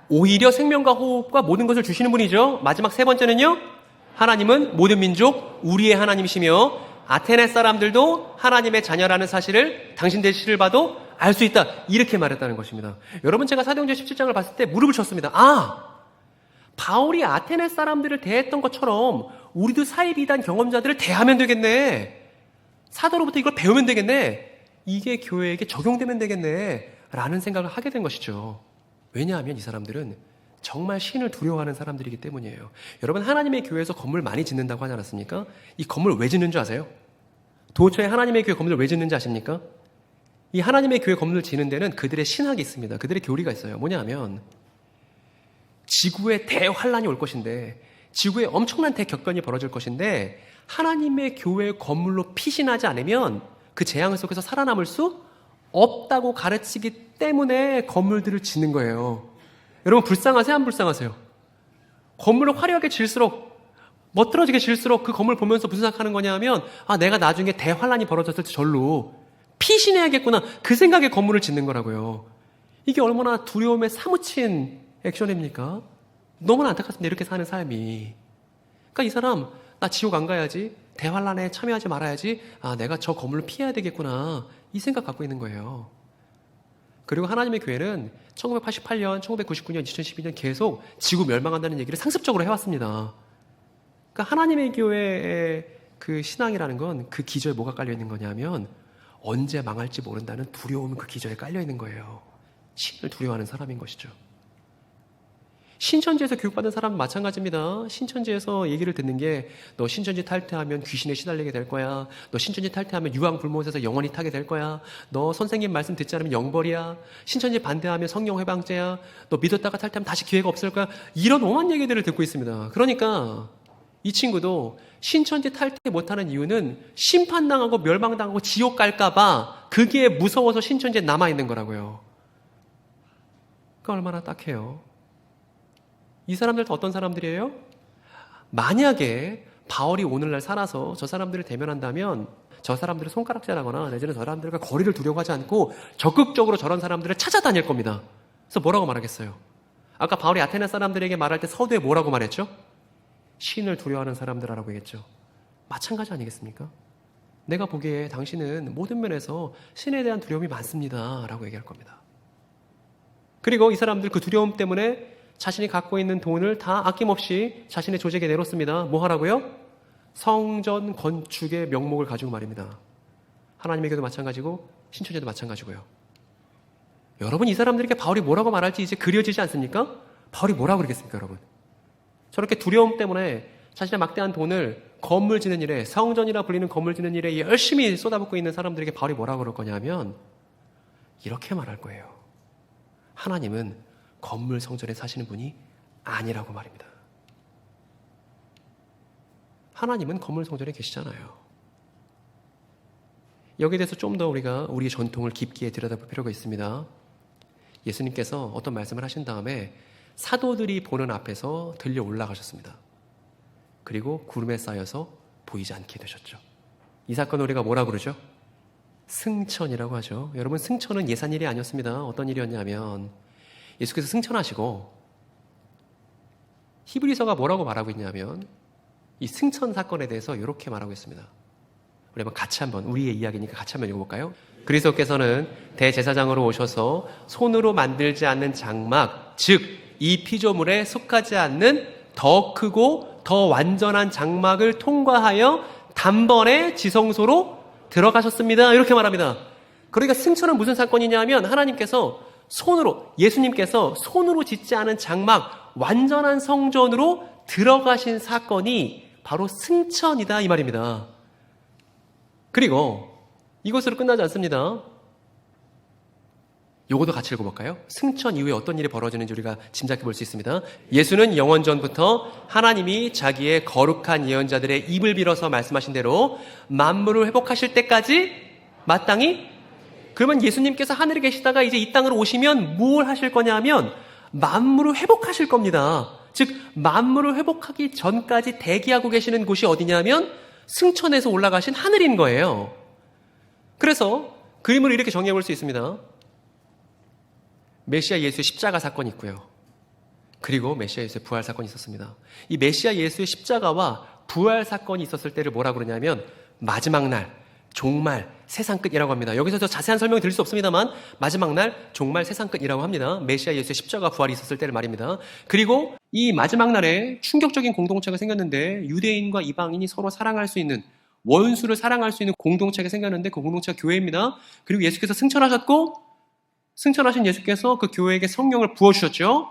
오히려 생명과 호흡과 모든 것을 주시는 분이죠. 마지막 세 번째는요. 하나님은 모든 민족 우리의 하나님이시며 아테네 사람들도 하나님의 자녀라는 사실을 당신들 시를 봐도 알 수 있다. 이렇게 말했다는 것입니다. 여러분 제가 사도행전 17장을 봤을 때 무릎을 쳤습니다. 아! 바울이 아테네 사람들을 대했던 것처럼 우리도 사이비단 경험자들을 대하면 되겠네. 사도로부터 이걸 배우면 되겠네. 이게 교회에게 적용되면 되겠네. 라는 생각을 하게 된 것이죠. 왜냐하면 이 사람들은 정말 신을 두려워하는 사람들이기 때문이에요. 여러분 하나님의 교회에서 건물 많이 짓는다고 하지 않았습니까? 이 건물 왜 짓는 줄 아세요? 도처에 하나님의 교회 건물을 왜 짓는지 아십니까? 이 하나님의 교회 건물을 짓는 데는 그들의 신학이 있습니다. 그들의 교리가 있어요. 뭐냐면 지구에 대환란이 올 것인데 지구에 엄청난 대격변이 벌어질 것인데 하나님의 교회 건물로 피신하지 않으면 그 재앙 속에서 살아남을 수 없다고 가르치기 때문에 건물들을 짓는 거예요. 여러분 불쌍하세요? 안 불쌍하세요? 건물을 화려하게 질수록 멋들어지게 질수록 그 건물 보면서 무슨 생각하는 거냐면 내가 나중에 대환란이 벌어졌을 때 절로 피신해야겠구나 그 생각에 건물을 짓는 거라고요. 이게 얼마나 두려움에 사무친 액션입니까? 너무나 안타깝습니다. 이렇게 사는 삶이. 그러니까 이 사람 나 지옥 안 가야지, 대환란에 참여하지 말아야지, 내가 저 건물을 피해야 되겠구나 이 생각 갖고 있는 거예요. 그리고 하나님의 교회는 1988년, 1999년, 2012년 계속 지구 멸망한다는 얘기를 상습적으로 해왔습니다. 그러니까 하나님의 교회의 그 신앙이라는 건 그 기저에 뭐가 깔려 있는 거냐면 언제 망할지 모른다는 두려움이 그 기저에 깔려 있는 거예요. 신을 두려워하는 사람인 것이죠. 신천지에서 교육받은 사람은 마찬가지입니다. 신천지에서 얘기를 듣는 게 너 신천지 탈퇴하면 귀신에 시달리게 될 거야. 너 신천지 탈퇴하면 유황불못에서 영원히 타게 될 거야. 너 선생님 말씀 듣지 않으면 영벌이야. 신천지 반대하면 성령 회방죄야. 너 믿었다가 탈퇴하면 다시 기회가 없을 거야. 이런 오만 얘기들을 듣고 있습니다. 그러니까 이 친구도 신천지 탈퇴 못하는 이유는 심판당하고 멸망당하고 지옥 갈까 봐 그게 무서워서 신천지에 남아있는 거라고요. 그러니까 얼마나 딱해요. 이 사람들 다 어떤 사람들이에요? 만약에 바울이 오늘날 살아서 저 사람들을 대면한다면 저 사람들을 손가락질하거나 내지는 저 사람들과 거리를 두려고 하지 않고 적극적으로 저런 사람들을 찾아다닐 겁니다. 그래서 뭐라고 말하겠어요? 아까 바울이 아테네 사람들에게 말할 때 서두에 뭐라고 말했죠? 신을 두려워하는 사람들이라고 얘기했죠. 마찬가지 아니겠습니까? 내가 보기에 당신은 모든 면에서 신에 대한 두려움이 많습니다 라고 얘기할 겁니다. 그리고 이 사람들 그 두려움 때문에 자신이 갖고 있는 돈을 다 아낌없이 자신의 조직에 내놓습니다. 뭐 하라고요? 성전 건축의 명목을 가지고 말입니다. 하나님에게도 마찬가지고 신천지도 마찬가지고요. 여러분 이 사람들에게 바울이 뭐라고 말할지 이제 그려지지 않습니까? 바울이 뭐라고 그러겠습니까 여러분? 저렇게 두려움 때문에 자신의 막대한 돈을 건물 짓는 일에, 성전이라 불리는 건물 짓는 일에 열심히 쏟아붓고 있는 사람들에게 바울이 뭐라고 그럴 거냐면 이렇게 말할 거예요. 하나님은 건물 성전에 사시는 분이 아니라고 말입니다. 하나님은 건물 성전에 계시잖아요. 여기에 대해서 좀 더 우리가 우리의 전통을 깊게 들여다볼 필요가 있습니다. 예수님께서 어떤 말씀을 하신 다음에 사도들이 보는 앞에서 들려 올라가셨습니다. 그리고 구름에 쌓여서 보이지 않게 되셨죠. 이 사건을 우리가 뭐라고 그러죠? 승천이라고 하죠. 여러분 승천은 예산일이 아니었습니다. 어떤 일이었냐면 예수께서 승천하시고 히브리서가 뭐라고 말하고 있냐면 이 승천 사건에 대해서 이렇게 말하고 있습니다. 우리 한번 같이 한번 우리의 이야기니까 같이 한번 읽어볼까요? 그리스도께서는 대제사장으로 오셔서 손으로 만들지 않는 장막, 즉 이 피조물에 속하지 않는 더 크고 더 완전한 장막을 통과하여 단번에 지성소로 들어가셨습니다. 이렇게 말합니다. 그러니까 승천은 무슨 사건이냐면 하나님께서 예수님께서 손으로 짓지 않은 장막, 완전한 성전으로 들어가신 사건이 바로 승천이다 이 말입니다. 그리고 이것으로 끝나지 않습니다. 요것도 같이 읽어볼까요? 승천 이후에 어떤 일이 벌어지는지 우리가 짐작해 볼 수 있습니다. 예수는 영원전부터 하나님이 자기의 거룩한 예언자들의 입을 빌어서 말씀하신 대로 만물을 회복하실 때까지 마땅히, 그러면 예수님께서 하늘에 계시다가 이제 이 땅으로 오시면 뭘 하실 거냐면 만물을 회복하실 겁니다. 즉 만물을 회복하기 전까지 대기하고 계시는 곳이 어디냐면 승천에서 올라가신 하늘인 거예요. 그래서 그림을 이렇게 정리해 볼 수 있습니다. 메시아 예수의 십자가 사건이 있고요. 그리고 메시아 예수의 부활 사건이 있었습니다. 이 메시아 예수의 십자가와 부활 사건이 있었을 때를 뭐라고 그러냐면 마지막 날, 종말, 세상 끝이라고 합니다. 여기서 더 자세한 설명을 드릴 수 없습니다만 마지막 날, 종말, 세상 끝이라고 합니다. 메시아 예수의 십자가 부활이 있었을 때를 말입니다. 그리고 이 마지막 날에 충격적인 공동체가 생겼는데 유대인과 이방인이 서로 사랑할 수 있는, 원수를 사랑할 수 있는 공동체가 생겼는데 그 공동체가 교회입니다. 그리고 예수께서 승천하셨고 승천하신 예수께서 그 교회에게 성령을 부어주셨죠.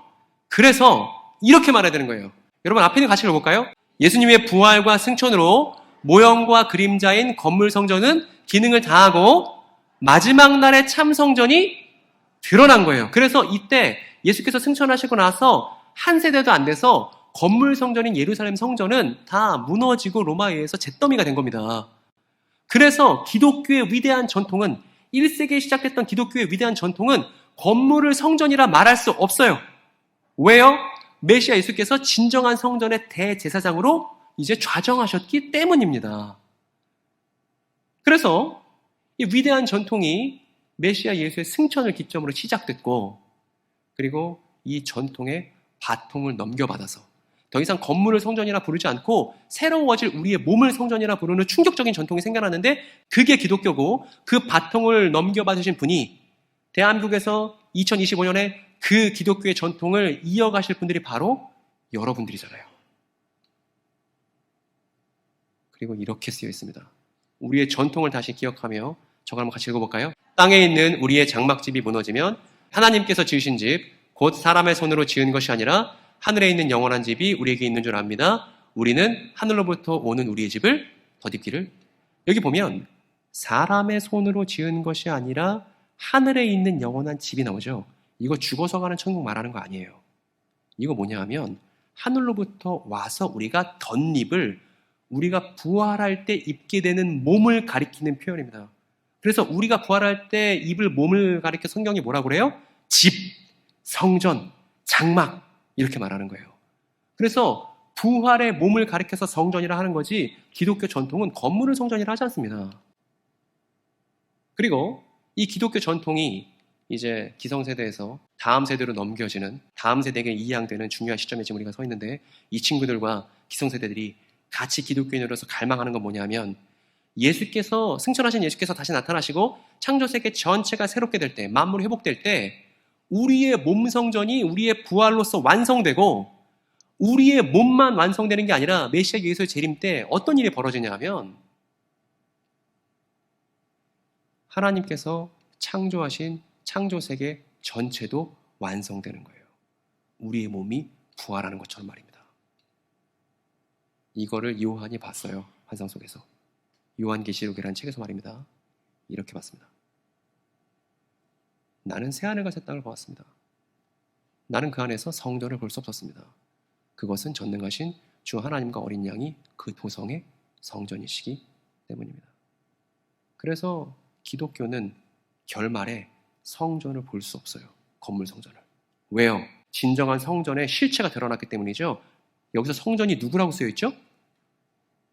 그래서 이렇게 말해야 되는 거예요. 여러분 앞에 있는 같이 읽어볼까요? 예수님의 부활과 승천으로 모형과 그림자인 건물 성전은 기능을 다하고 마지막 날의 참 성전이 드러난 거예요. 그래서 이때 예수께서 승천하시고 나서 한 세대도 안 돼서 건물 성전인 예루살렘 성전은 다 무너지고 로마에 의해서 잿더미가 된 겁니다. 그래서 기독교의 위대한 전통은 1세기에 시작됐던 기독교의 위대한 전통은 건물을 성전이라 말할 수 없어요. 왜요? 메시아 예수께서 진정한 성전의 대제사장으로 이제 좌정하셨기 때문입니다. 그래서 이 위대한 전통이 메시아 예수의 승천을 기점으로 시작됐고, 그리고 이 전통의 바통을 넘겨받아서 더 이상 건물을 성전이라 부르지 않고 새로워질 우리의 몸을 성전이라 부르는 충격적인 전통이 생겨났는데, 그게 기독교고, 그 바통을 넘겨받으신 분이 대한민국에서 2025년에 그 기독교의 전통을 이어가실 분들이 바로 여러분들이잖아요. 그리고 이렇게 쓰여 있습니다. 우리의 전통을 다시 기억하며 저걸 한번 같이 읽어볼까요? 땅에 있는 우리의 장막집이 무너지면 하나님께서 지으신 집, 곧 사람의 손으로 지은 것이 아니라 하늘에 있는 영원한 집이 우리에게 있는 줄 압니다. 우리는 하늘로부터 오는 우리의 집을 덧입기를. 여기 보면 사람의 손으로 지은 것이 아니라 하늘에 있는 영원한 집이 나오죠. 이거 죽어서 가는 천국 말하는 거 아니에요. 이거 뭐냐 하면 하늘로부터 와서 우리가 덧입을, 우리가 부활할 때 입게 되는 몸을 가리키는 표현입니다. 그래서 우리가 부활할 때 입을 몸을 가리켜 성경이 뭐라고 그래요? 집, 성전, 장막 이렇게 말하는 거예요. 그래서 부활의 몸을 가리켜서 성전이라 하는 거지, 기독교 전통은 건물을 성전이라 하지 않습니다. 그리고 이 기독교 전통이 이제 기성세대에서 다음 세대로 넘겨지는, 다음 세대에게 이양되는 중요한 시점에 지금 우리가 서 있는데, 이 친구들과 기성세대들이 같이 기독교인으로서 갈망하는 건 뭐냐면, 예수께서, 승천하신 예수께서 다시 나타나시고 창조세계 전체가 새롭게 될 때, 만물이 회복될 때 우리의 몸 성전이 우리의 부활로서 완성되고, 우리의 몸만 완성되는 게 아니라 메시아 예수의 재림 때 어떤 일이 벌어지냐 하면, 하나님께서 창조하신 창조세계 전체도 완성되는 거예요. 우리의 몸이 부활하는 것처럼 말입니다. 이거를 요한이 봤어요. 환상 속에서. 요한계시록이라는 책에서 말입니다. 이렇게 봤습니다. 나는 새하늘과 새 땅을 보았습니다. 나는 그 안에서 성전을 볼 수 없었습니다. 그것은 전능하신 주 하나님과 어린 양이 그 도성의 성전이시기 때문입니다. 그래서 기독교는 결말에 성전을 볼 수 없어요. 건물 성전을. 왜요? 진정한 성전의 실체가 드러났기 때문이죠. 여기서 성전이 누구라고 쓰여 있죠?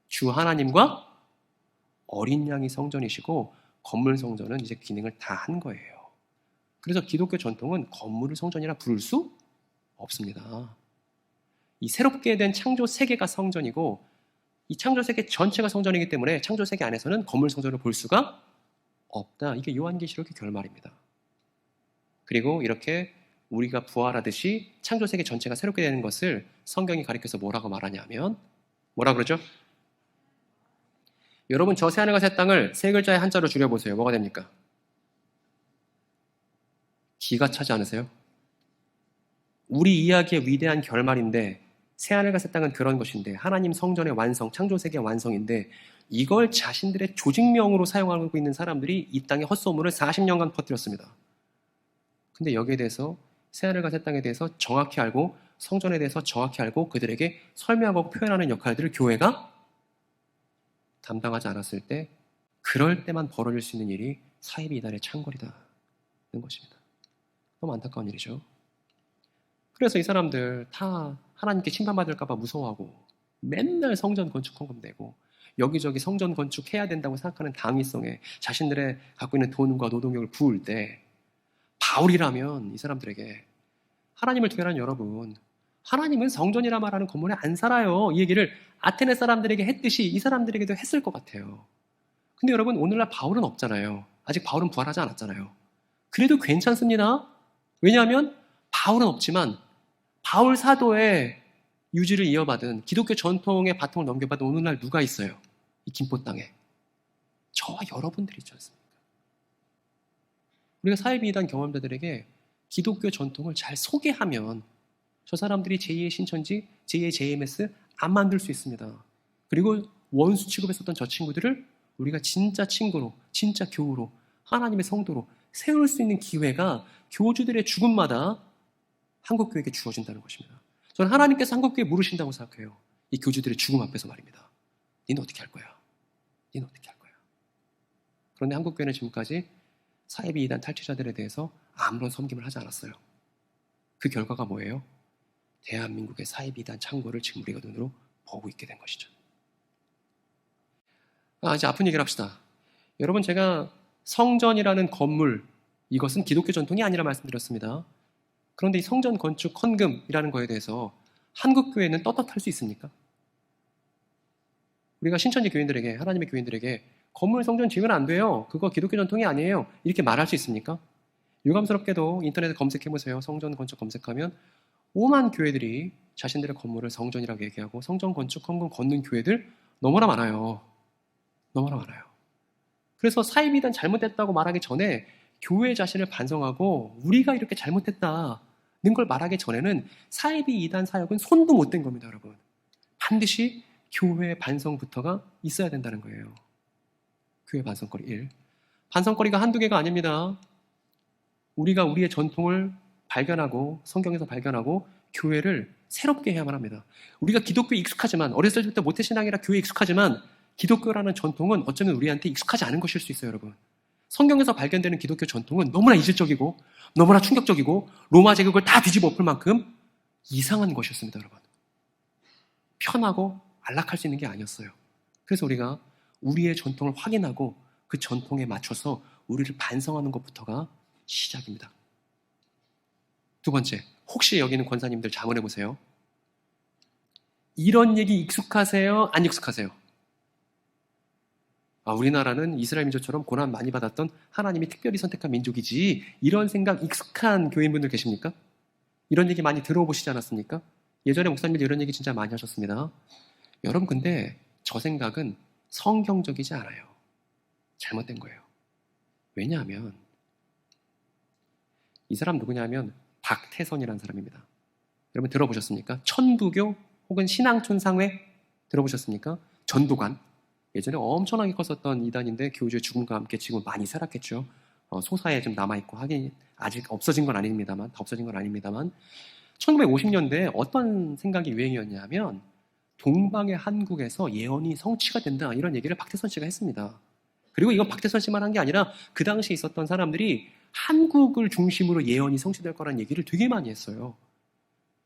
주 하나님과 어린 양이 성전이시고, 건물 성전은 이제 기능을 다 한 거예요. 그래서 기독교 전통은 건물을 성전이라 부를 수 없습니다. 이 새롭게 된 창조 세계가 성전이고, 이 창조 세계 전체가 성전이기 때문에 창조 세계 안에서는 건물 성전을 볼 수가 없다. 이게 요한계시록의 결말입니다. 그리고 이렇게 우리가 부활하듯이 창조 세계 전체가 새롭게 되는 것을 성경이 가리켜서 뭐라고 말하냐면, 뭐라 그러죠? 여러분, 저 새하늘과 새 땅을 세 글자의 한자로 줄여보세요. 뭐가 됩니까? 기가 차지 않으세요? 우리 이야기의 위대한 결말인데, 새하늘과 새 땅은 그런 것인데, 하나님 성전의 완성, 창조세계의 완성인데, 이걸 자신들의 조직명으로 사용하고 있는 사람들이 이 땅에 헛소문을 40년간 퍼뜨렸습니다. 근데 여기에 대해서, 새하늘과 새 땅에 대해서 정확히 알고, 성전에 대해서 정확히 알고 그들에게 설명하고 표현하는 역할들을 교회가 담당하지 않았을 때, 그럴 때만 벌어질 수 있는 일이 사이비 이단의 창궐이다는 것입니다. 너무 안타까운 일이죠. 그래서 이 사람들 다 하나님께 심판받을까 봐 무서워하고, 맨날 성전 건축 헌금 내고, 여기저기 성전 건축해야 된다고 생각하는 당위성에 자신들의 갖고 있는 돈과 노동력을 부을 때, 바울이라면 이 사람들에게, 하나님을 두려워하는 여러분, 하나님은 성전이라 말하는 건물에 안 살아요. 이 얘기를 아테네 사람들에게 했듯이 이 사람들에게도 했을 것 같아요. 근데 여러분, 오늘날 바울은 없잖아요. 아직 바울은 부활하지 않았잖아요. 그래도 괜찮습니다. 왜냐하면 바울은 없지만 바울 사도의 유지를 이어받은, 기독교 전통의 바통을 넘겨받은 오늘날 누가 있어요? 이 김포 땅에 저와 여러분들이 있지 않습니까? 우리가 사이비 이단 경험자들에게 기독교 전통을 잘 소개하면 저 사람들이 제2의 신천지, 제2의 JMS 안 만들 수 있습니다. 그리고 원수 취급했었던 저 친구들을 우리가 진짜 친구로, 진짜 교우로, 하나님의 성도로 세울 수 있는 기회가 교주들의 죽음마다 한국교회에게 주어진다는 것입니다. 저는 하나님께서 한국교회에 물으신다고 생각해요. 이 교주들의 죽음 앞에서 말입니다. 니는 어떻게 할 거야? 니는 어떻게 할 거야? 그런데 한국교회는 지금까지 사이비 이단 탈취자들에 대해서 아무런 섬김을 하지 않았어요. 그 결과가 뭐예요? 대한민국의 사이비 이단 창고를 지금 우리가 눈으로 보고 있게 된 것이죠. 이제 아픈 얘기를 합시다. 여러분, 제가 성전이라는 건물, 이것은 기독교 전통이 아니라 말씀드렸습니다. 그런데 이 성전 건축 헌금이라는 거에 대해서 한국 교회는 떳떳할 수 있습니까? 우리가 신천지 교인들에게, 하나님의 교인들에게 건물 성전 지으면 안 돼요, 그거 기독교 전통이 아니에요, 이렇게 말할 수 있습니까? 유감스럽게도 인터넷에 검색해보세요. 성전 건축 검색하면 오만 교회들이 자신들의 건물을 성전이라고 얘기하고 성전 건축 헌금 걷는 교회들 너무나 많아요. 너무나 많아요. 그래서 사이비단 잘못됐다고 말하기 전에 교회 자신을 반성하고 우리가 이렇게 잘못했다는 걸 말하기 전에는 사이비 이단 사역은 손도 못 댄 겁니다, 여러분. 반드시 교회 반성부터가 있어야 된다는 거예요. 교회 반성거리 1. 반성거리가 한두 개가 아닙니다. 우리가 우리의 전통을 발견하고 성경에서 발견하고 교회를 새롭게 해야만 합니다. 우리가 기독교에 익숙하지만, 어렸을 때부터 모태신앙이라 교회에 익숙하지만 기독교라는 전통은 어쩌면 우리한테 익숙하지 않은 것일 수 있어요, 여러분. 성경에서 발견되는 기독교 전통은 너무나 이질적이고 너무나 충격적이고 로마 제국을 다 뒤집어 엎을 만큼 이상한 것이었습니다, 여러분. 편하고 안락할 수 있는 게 아니었어요. 그래서 우리가 우리의 전통을 확인하고 그 전통에 맞춰서 우리를 반성하는 것부터가 시작입니다. 두 번째, 혹시 여기 있는 권사님들 자문해 보세요. 이런 얘기 익숙하세요? 안 익숙하세요? 우리나라는 이스라엘 민족처럼 고난 많이 받았던 하나님이 특별히 선택한 민족이지, 이런 생각 익숙한 교인분들 계십니까? 이런 얘기 많이 들어보시지 않았습니까? 예전에 목사님들 이런 얘기 진짜 많이 하셨습니다. 여러분, 근데 저 생각은 성경적이지 않아요. 잘못된 거예요. 왜냐하면 이 사람 누구냐면 박태선이라는 사람입니다. 여러분 들어보셨습니까? 천부교 혹은 신앙촌상회 들어보셨습니까? 전도관. 예전에 엄청나게 컸었던 이단인데 교주의 죽음과 함께 지금 많이 쇠락했죠. 소사에 좀 남아있고 하긴 아직 없어진 건 아닙니다만, 다 없어진 건 아닙니다만, 1950년대에 어떤 생각이 유행이었냐 하면 동방의 한국에서 예언이 성취가 된다, 이런 얘기를 박태선 씨가 했습니다. 그리고 이건 박태선 씨만 한 게 아니라 그 당시에 있었던 사람들이 한국을 중심으로 예언이 성취될 거라는 얘기를 되게 많이 했어요.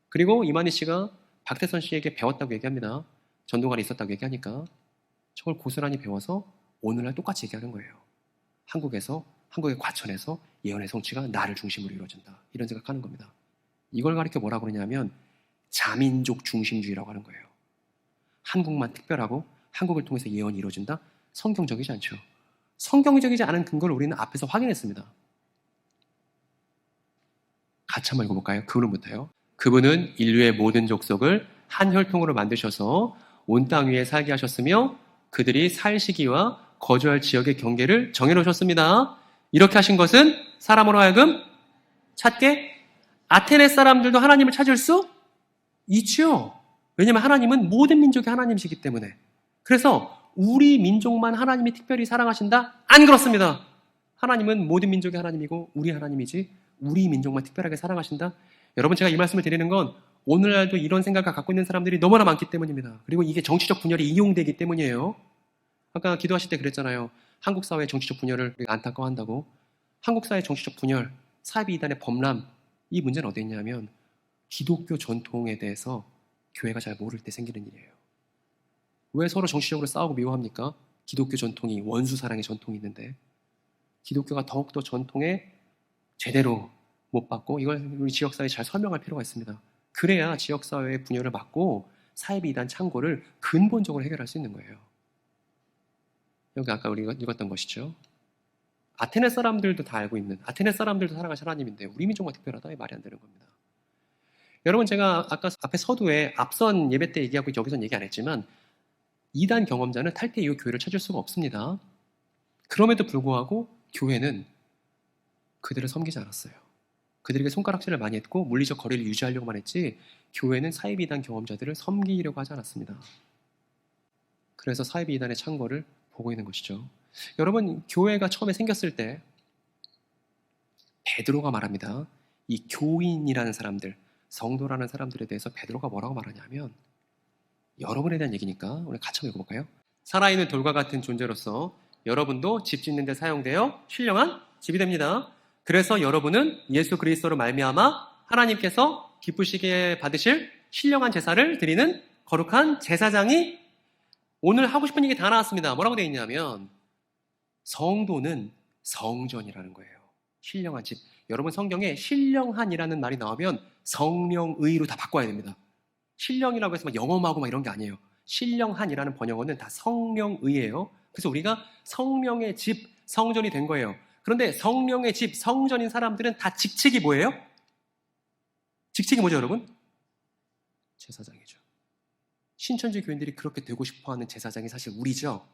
그리고 이만희 씨가 박태선 씨에게 배웠다고 얘기합니다. 전도관이 있었다고 얘기하니까 저걸 고스란히 배워서 오늘날 똑같이 얘기하는 거예요. 한국의 과천에서 예언의 성취가 나를 중심으로 이루어진다, 이런 생각하는 겁니다. 이걸 가리켜 뭐라고 그러냐면 자민족 중심주의라고 하는 거예요. 한국만 특별하고 한국을 통해서 예언이 이루어진다? 성경적이지 않죠. 성경적이지 않은 근거를 우리는 앞에서 확인했습니다. 같이 한번 읽어볼까요? 그분부터요. 그분은 인류의 모든 족속을 한 혈통으로 만드셔서 온 땅 위에 살게 하셨으며 그들이 살 시기와 거주할 지역의 경계를 정해놓으셨습니다. 이렇게 하신 것은 사람으로 하여금 찾게, 아테네 사람들도 하나님을 찾을 수 있죠. 왜냐하면 하나님은 모든 민족의 하나님이시기 때문에. 그래서 우리 민족만 하나님이 특별히 사랑하신다? 안 그렇습니다. 하나님은 모든 민족의 하나님이고 우리 하나님이지 우리 민족만 특별하게 사랑하신다? 여러분, 제가 이 말씀을 드리는 건 오늘날도 이런 생각을 갖고 있는 사람들이 너무나 많기 때문입니다. 그리고 이게 정치적 분열이 이용되기 때문이에요. 아까 기도하실 때 그랬잖아요. 한국 사회의 정치적 분열을 안타까워한다고. 한국 사회의 정치적 분열, 사이비 이단의 범람, 이 문제는 어디 있냐면 기독교 전통에 대해서 교회가 잘 모를 때 생기는 일이에요. 왜 서로 정치적으로 싸우고 미워합니까? 기독교 전통이 원수 사랑의 전통이 있는데 기독교가 더욱더 전통에 제대로 못 받고 이걸 우리 지역사회에 잘 설명할 필요가 있습니다. 그래야 지역사회의 분열을 막고 사이비 이단 창고를 근본적으로 해결할 수 있는 거예요. 여기 아까 우리가 읽었던 것이죠. 아테네 사람들도 다 알고 있는, 아테네 사람들도 사랑하신 하나님인데 우리 민족만 특별하다? 이 말이 안 되는 겁니다. 여러분, 제가 아까 앞에 서두에 앞선 예배 때 얘기하고 여기서는 얘기 안 했지만 이단 경험자는 탈퇴 이후 교회를 찾을 수가 없습니다. 그럼에도 불구하고 교회는 그들을 섬기지 않았어요. 그들에게 손가락질을 많이 했고 물리적 거리를 유지하려고만 했지 교회는 사이비 이단 경험자들을 섬기려고 하지 않았습니다. 그래서 사이비 이단의 창고를 보고 있는 것이죠. 여러분, 교회가 처음에 생겼을 때 베드로가 말합니다. 이 교인이라는 사람들, 성도라는 사람들에 대해서 베드로가 뭐라고 말하냐면 여러분에 대한 얘기니까 우리 같이 한번 읽어볼까요? 살아있는 돌과 같은 존재로서 여러분도 집 짓는 데 사용되어 신령한 집이 됩니다. 그래서 여러분은 예수 그리스도로 말미암아 하나님께서 기쁘시게 받으실 신령한 제사를 드리는 거룩한 제사장이 오늘 하고 싶은 얘기 다 나왔습니다. 뭐라고 되어 있냐면 성도는 성전이라는 거예요. 신령한 집. 여러분 성경에 신령한이라는 말이 나오면 성령의로 다 바꿔야 됩니다. 신령이라고 해서 막 영험하고 막 이런 게 아니에요. 신령한이라는 번역어는 다 성령의예요. 그래서 우리가 성령의 집, 성전이 된 거예요. 그런데 성령의 집, 성전인 사람들은 다 직책이 뭐예요? 직책이 뭐죠, 여러분? 제사장이죠. 신천지 교인들이 그렇게 되고 싶어하는 제사장이 사실 우리죠.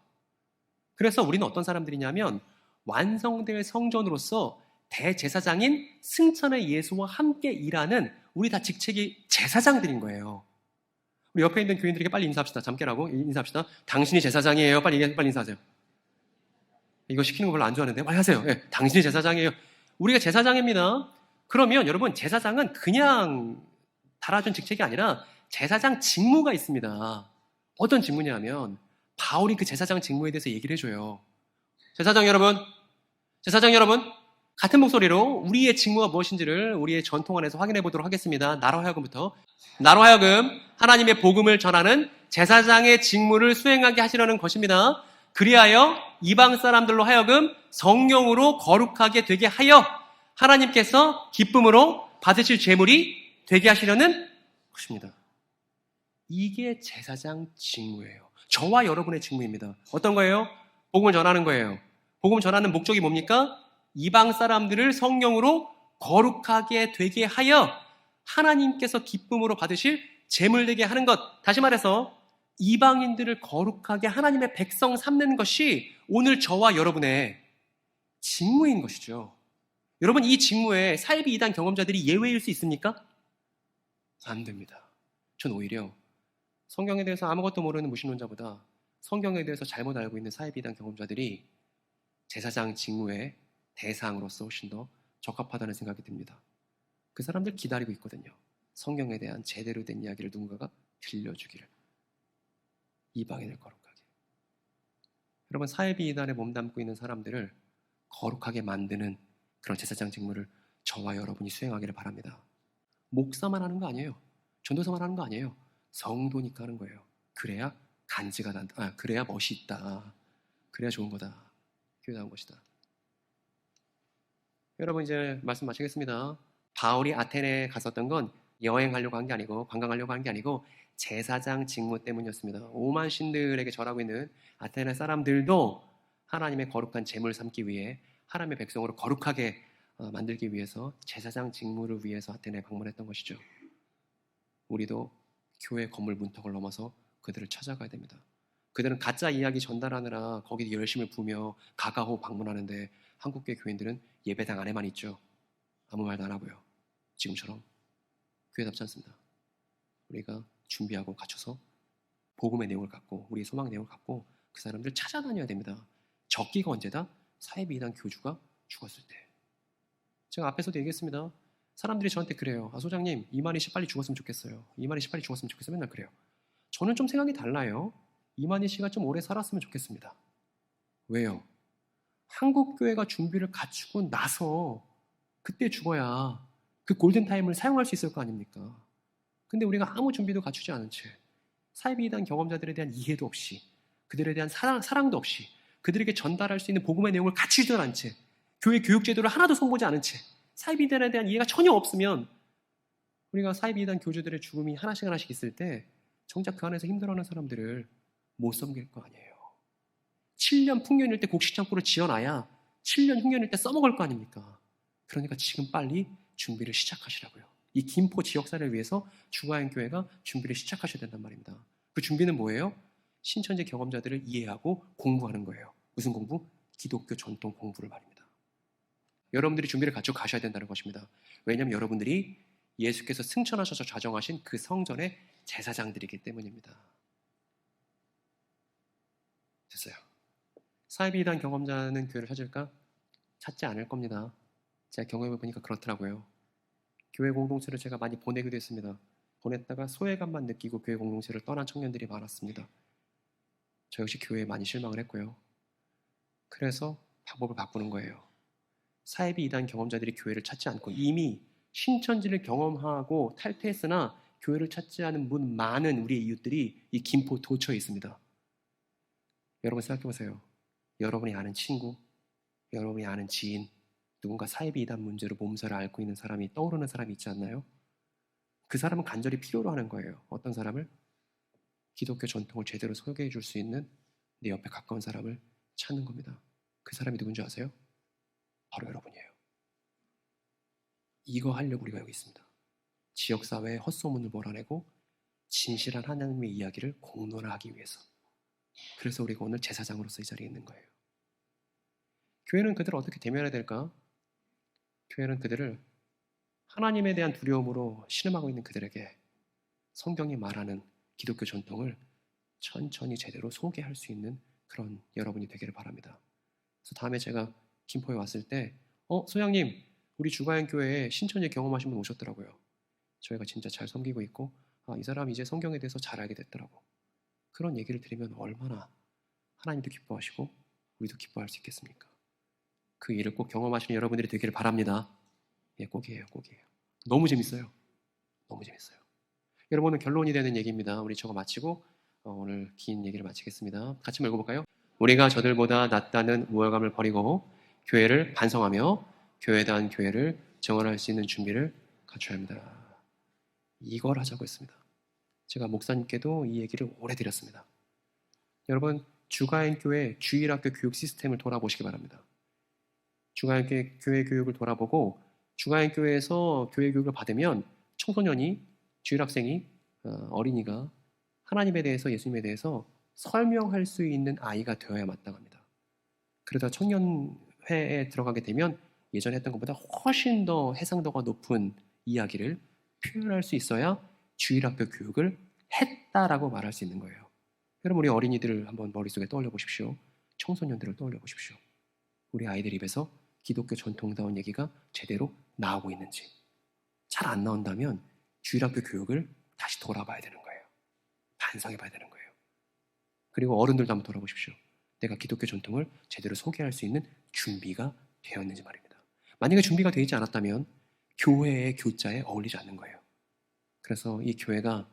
그래서 우리는 어떤 사람들이냐면 완성될 성전으로서 대제사장인 승천의 예수와 함께 일하는 우리 다 직책이 제사장들인 거예요. 우리 옆에 있는 교인들에게 빨리 인사합시다. 잠깨라고 인사합시다. 당신이 제사장이에요. 빨리 인사하세요. 이거 시키는 거 별로 안 좋아하는데 빨리 하세요. 네, 당신이 제사장이에요. 우리가 제사장입니다. 그러면 여러분 제사장은 그냥 달아준 직책이 아니라 제사장 직무가 있습니다. 어떤 직무냐면 바울이 그 제사장 직무에 대해서 얘기를 해줘요. 제사장 여러분 같은 목소리로 우리의 직무가 무엇인지를 우리의 전통 안에서 확인해 보도록 하겠습니다. 나로 하여금 하나님의 복음을 전하는 제사장의 직무를 수행하게 하시려는 것입니다. 그리하여 이방 사람들로 하여금 성령으로 거룩하게 되게 하여 하나님께서 기쁨으로 받으실 제물이 되게 하시려는 것입니다. 이게 제사장 직무예요. 저와 여러분의 직무입니다. 어떤 거예요? 복음을 전하는 거예요. 복음 전하는 목적이 뭡니까? 이방 사람들을 성령으로 거룩하게 되게 하여 하나님께서 기쁨으로 받으실 제물 되게 하는 것. 다시 말해서 이방인들을 거룩하게 하나님의 백성 삼는 것이 오늘 저와 여러분의 직무인 것이죠. 여러분 이 직무에 사이비 이단 경험자들이 예외일 수 있습니까? 안 됩니다. 전 오히려 성경에 대해서 아무것도 모르는 무신론자보다 성경에 대해서 잘못 알고 있는 사이비 이단 경험자들이 제사장 직무의 대상으로서 훨씬 더 적합하다는 생각이 듭니다. 그 사람들 기다리고 있거든요. 성경에 대한 제대로 된 이야기를 누군가가 들려주기를. 이방인을 거룩하게. 여러분 사이비 이단에 몸담고 있는 사람들을 거룩하게 만드는 그런 제사장 직무를 저와 여러분이 수행하기를 바랍니다. 목사만 하는 거 아니에요. 전도사만 하는 거 아니에요. 성도니까 하는 거예요. 그래야 간지가 난다. 그래야 멋이 있다. 그래야 좋은 거다. 교회다운 것이다. 여러분 이제 말씀 마치겠습니다. 바울이 아테네에 갔었던 건 여행하려고 한 게 아니고 관광하려고 한 게 아니고 제사장 직무 때문이었습니다. 오만 신들에게 절하고 있는 아테네 사람들도 하나님의 거룩한 제물 삼기 위해 하나님의 백성으로 거룩하게 만들기 위해서 제사장 직무를 위해서 아테네에 방문했던 것이죠. 우리도 교회 건물 문턱을 넘어서 그들을 찾아가야 됩니다. 그들은 가짜 이야기 전달하느라 거기 열심을 부으며 가가호 방문하는데 한국교회 교인들은 예배당 안에만 있죠. 아무 말도 안 하고요. 지금처럼 교회답지 않습니다. 우리가 준비하고 갖춰서 복음의 내용을 갖고 우리의 소망 내용을 갖고 그 사람들 찾아다녀야 됩니다. 적기가 언제다? 사이비 이단 교주가 죽었을 때. 제가 앞에서도 얘기했습니다. 사람들이 저한테 그래요. 소장님 이만희 씨 빨리 죽었으면 좋겠어요. 이만희 씨 빨리 죽었으면 좋겠어요. 맨날 그래요. 저는 좀 생각이 달라요. 이만희 씨가 좀 오래 살았으면 좋겠습니다. 왜요? 한국교회가 준비를 갖추고 나서 그때 죽어야 그 골든타임을 사용할 수 있을 거 아닙니까? 근데 우리가 아무 준비도 갖추지 않은 채 사이비 이단 경험자들에 대한 이해도 없이 그들에 대한 사랑도 없이 그들에게 전달할 수 있는 복음의 내용을 갖추지도 않은 채 교회 교육제도를 하나도 손보지 않은 채 사이비 이단에 대한 이해가 전혀 없으면 우리가 사이비 이단 교주들의 죽음이 하나씩 있을 때 정작 그 안에서 힘들어하는 사람들을 못 섬길 거 아니에요. 7년 풍년일 때 곡식창고를 지어놔야 7년 흉년일 때 써먹을 거 아닙니까? 그러니까 지금 빨리 준비를 시작하시라고요. 이 김포 지역사를 위해서 주가연교회가 준비를 시작하셔야 된단 말입니다. 그 준비는 뭐예요? 신천지 경험자들을 이해하고 공부하는 거예요. 무슨 공부? 기독교 전통 공부를 말입니다. 여러분들이 준비를 갖추고 가셔야 된다는 것입니다. 왜냐하면 여러분들이 예수께서 승천하셔서 좌정하신 그 성전의 제사장들이기 때문입니다. 됐어요. 사이비 이단 경험자는 교회를 찾을까? 찾지 않을 겁니다. 제가 경험해보니까 그렇더라고요. 교회 공동체를 제가 많이 보내기도 했습니다. 보냈다가 소외감만 느끼고 교회 공동체를 떠난 청년들이 많았습니다. 저 역시 교회에 많이 실망을 했고요. 그래서 방법을 바꾸는 거예요. 사이비 이단 경험자들이 교회를 찾지 않고 이미 신천지를 경험하고 탈퇴했으나 교회를 찾지 않은 많은 우리의 이웃들이 이 김포 도처에 있습니다. 여러분 생각해 보세요. 여러분이 아는 친구, 여러분이 아는 지인, 누군가 사이비 이단 문제로 몸살을 앓고 있는 사람이 떠오르는 사람이 있지 않나요? 그 사람은 간절히 필요로 하는 거예요. 어떤 사람을? 기독교 전통을 제대로 소개해 줄 수 있는 내 옆에 가까운 사람을 찾는 겁니다. 그 사람이 누군지 아세요? 바로 여러분이에요. 이거 하려고 우리가 여기 있습니다. 지역사회의 헛소문을 몰아내고 진실한 하나님의 이야기를 공론화하기 위해서. 그래서 우리가 오늘 제사장으로서 이 자리에 있는 거예요. 교회는 그들을 어떻게 대면해야 될까? 교회는 그들을 하나님에 대한 두려움으로 신음하고 있는 그들에게 성경이 말하는 기독교 전통을 천천히 제대로 소개할 수 있는 그런 여러분이 되기를 바랍니다. 그래서 다음에 제가 김포에 왔을 때 소장님, 우리 주가연교회에 신천지 경험하신 분 오셨더라고요. 저희가 진짜 잘 섬기고 있고 이 사람이 이제 성경에 대해서 잘 알게 됐더라고. 그런 얘기를 들으면 얼마나 하나님도 기뻐하시고 우리도 기뻐할 수 있겠습니까? 그 일을 꼭 경험하시는 여러분들이 되기를 바랍니다. 예, 꼭이에요. 너무 재밌어요. 너무 재밌어요. 여러분, 오늘 결론이 되는 얘기입니다. 우리 저거 마치고 오늘 긴 얘기를 마치겠습니다. 같이 읽어볼까요? 우리가 저들보다 낫다는 우월감을 버리고 교회를 반성하며 교회다운 교회를 정언할 수 있는 준비를 갖춰야 합니다. 이걸 하자고 했습니다. 제가 목사님께도 이 얘기를 오래 드렸습니다. 여러분, 주가연교회 주일학교 교육 시스템을 돌아보시기 바랍니다. 주가연교회 교회 교육을 돌아보고 주가연교회에서 교회 교육을 받으면 청소년이, 주일학생이, 어린이가 하나님에 대해서, 예수님에 대해서 설명할 수 있는 아이가 되어야 마땅합니다. 그러다 청년회에 들어가게 되면 예전에 했던 것보다 훨씬 더 해상도가 높은 이야기를 표현할 수 있어야 주일학교 교육을 했다라고 말할 수 있는 거예요. 여러분, 우리 어린이들을 한번 머릿속에 떠올려 보십시오. 청소년들을 떠올려 보십시오. 우리 아이들 입에서 기독교 전통다운 얘기가 제대로 나오고 있는지. 잘 안 나온다면 주일학교 교육을 다시 돌아봐야 되는 거예요. 반성해 봐야 되는 거예요. 그리고 어른들도 한번 돌아보십시오. 내가 기독교 전통을 제대로 소개할 수 있는 준비가 되었는지 말입니다. 만약에 준비가 되어 있지 않았다면 교회의 교자에 어울리지 않는 거예요. 그래서 이 교회가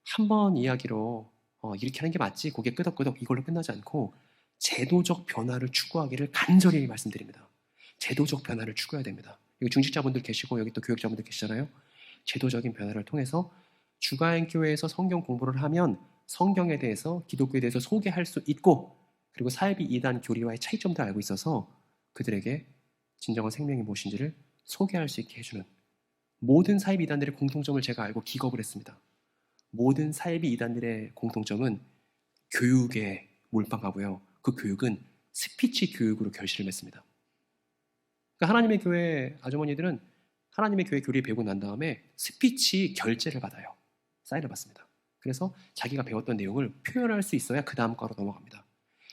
한 번 이야기로 이렇게 하는 게 맞지, 고개 끄덕끄덕 이걸로 끝나지 않고 제도적 변화를 추구하기를 간절히 말씀드립니다. 제도적 변화를 추구해야 됩니다. 여기 중직자분들 계시고 여기 또 교육자분들 계시잖아요. 제도적인 변화를 통해서 주가연교회에서 성경 공부를 하면 성경에 대해서, 기독교에 대해서 소개할 수 있고, 그리고 사이비 이단 교리와의 차이점도 알고 있어서 그들에게 진정한 생명이 무엇인지를 소개할 수 있게 해주는, 모든 사이비 이단들의 공통점을 제가 알고 기겁을 했습니다. 모든 사이비 이단들의 공통점은 교육에 몰빵하고요. 그 교육은 스피치 교육으로 결실을 맺습니다. 그러니까 하나님의 교회 아주머니들은 하나님의 교회 교리 배우고 난 다음에 스피치 결제를 받아요. 사인을 받습니다. 그래서 자기가 배웠던 내용을 표현할 수 있어야 그 다음 과로 넘어갑니다.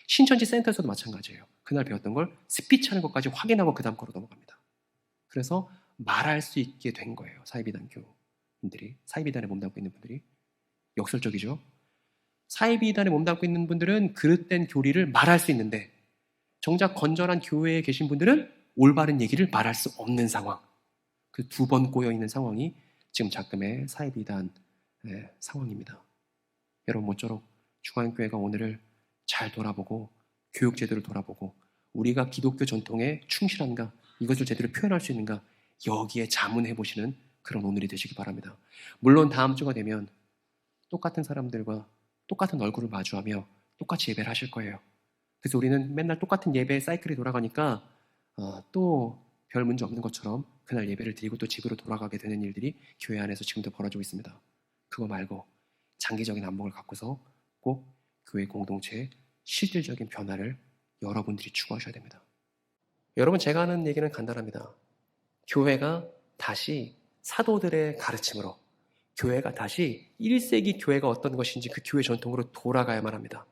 신천지 센터에서도 마찬가지예요. 그날 배웠던 걸 스피치하는 것까지 확인하고 그 다음 과로 넘어갑니다. 그래서 말할 수 있게 된 거예요. 사이비단 교인들이, 사이비단에 몸담고 있는 분들이. 역설적이죠. 사이비단에 몸담고 있는 분들은 그릇된 교리를 말할 수 있는데 정작 건전한 교회에 계신 분들은 올바른 얘기를 말할 수 없는 상황. 그 두 번 꼬여있는 상황이 지금 작금의 사이비단 상황입니다. 여러분, 모쪼록 중앙교회가 오늘을 잘 돌아보고 교육 제도를 돌아보고 우리가 기독교 전통에 충실한가, 이것을 제대로 표현할 수 있는가, 여기에 자문해 보시는 그런 오늘이 되시기 바랍니다. 물론 다음 주가 되면 똑같은 사람들과 똑같은 얼굴을 마주하며 똑같이 예배를 하실 거예요. 그래서 우리는 맨날 똑같은 예배 사이클이 돌아가니까 또 별 문제 없는 것처럼 그날 예배를 드리고 또 집으로 돌아가게 되는 일들이 교회 안에서 지금도 벌어지고 있습니다. 그거 말고 장기적인 안목을 갖고서 꼭 교회 공동체의 실질적인 변화를 여러분들이 추구하셔야 됩니다. 여러분, 제가 하는 얘기는 간단합니다. 교회가 다시 사도들의 가르침으로, 교회가 다시 1세기 교회가 어떤 것인지 그 교회 전통으로 돌아가야만 합니다.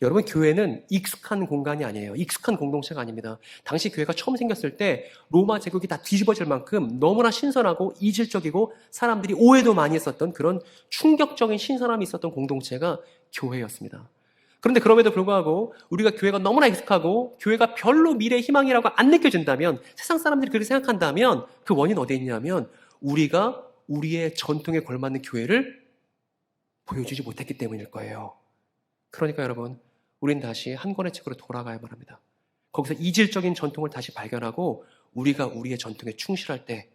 여러분, 교회는 익숙한 공간이 아니에요. 익숙한 공동체가 아닙니다. 당시 교회가 처음 생겼을 때 로마 제국이 다 뒤집어질 만큼 너무나 신선하고 이질적이고 사람들이 오해도 많이 했었던 그런 충격적인 신선함이 있었던 공동체가 교회였습니다. 그런데 그럼에도 불구하고 우리가 교회가 너무나 익숙하고 교회가 별로 미래의 희망이라고 안 느껴진다면, 세상 사람들이 그렇게 생각한다면 그 원인은 어디에 있냐면 우리가 우리의 전통에 걸맞는 교회를 보여주지 못했기 때문일 거예요. 그러니까 여러분, 우린 다시 한 권의 책으로 돌아가야만 합니다. 거기서 이질적인 전통을 다시 발견하고 우리가 우리의 전통에 충실할 때,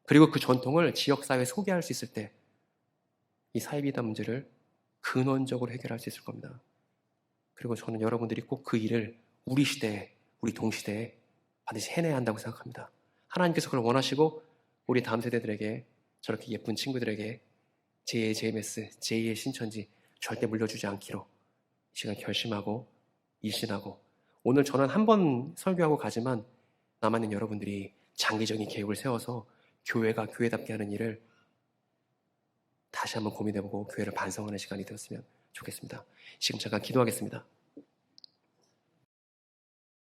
그리고 그 전통을 지역사회에 소개할 수 있을 때 이 사회비단 문제를 근원적으로 해결할 수 있을 겁니다. 그리고 저는 여러분들이 꼭 그 일을 우리 시대에, 우리 동시대에 반드시 해내야 한다고 생각합니다. 하나님께서 그걸 원하시고 우리 다음 세대들에게, 저렇게 예쁜 친구들에게 제2의 JMS, 제2의 신천지 절대 물려주지 않기로 이 시간 결심하고 일신하고, 오늘 저는 한 번 설교하고 가지만 남아있는 여러분들이 장기적인 계획을 세워서 교회가 교회답게 하는 일을 다시 한번 고민해보고 교회를 반성하는 시간이 되었으면 좋겠습니다. 지금 잠깐 기도하겠습니다.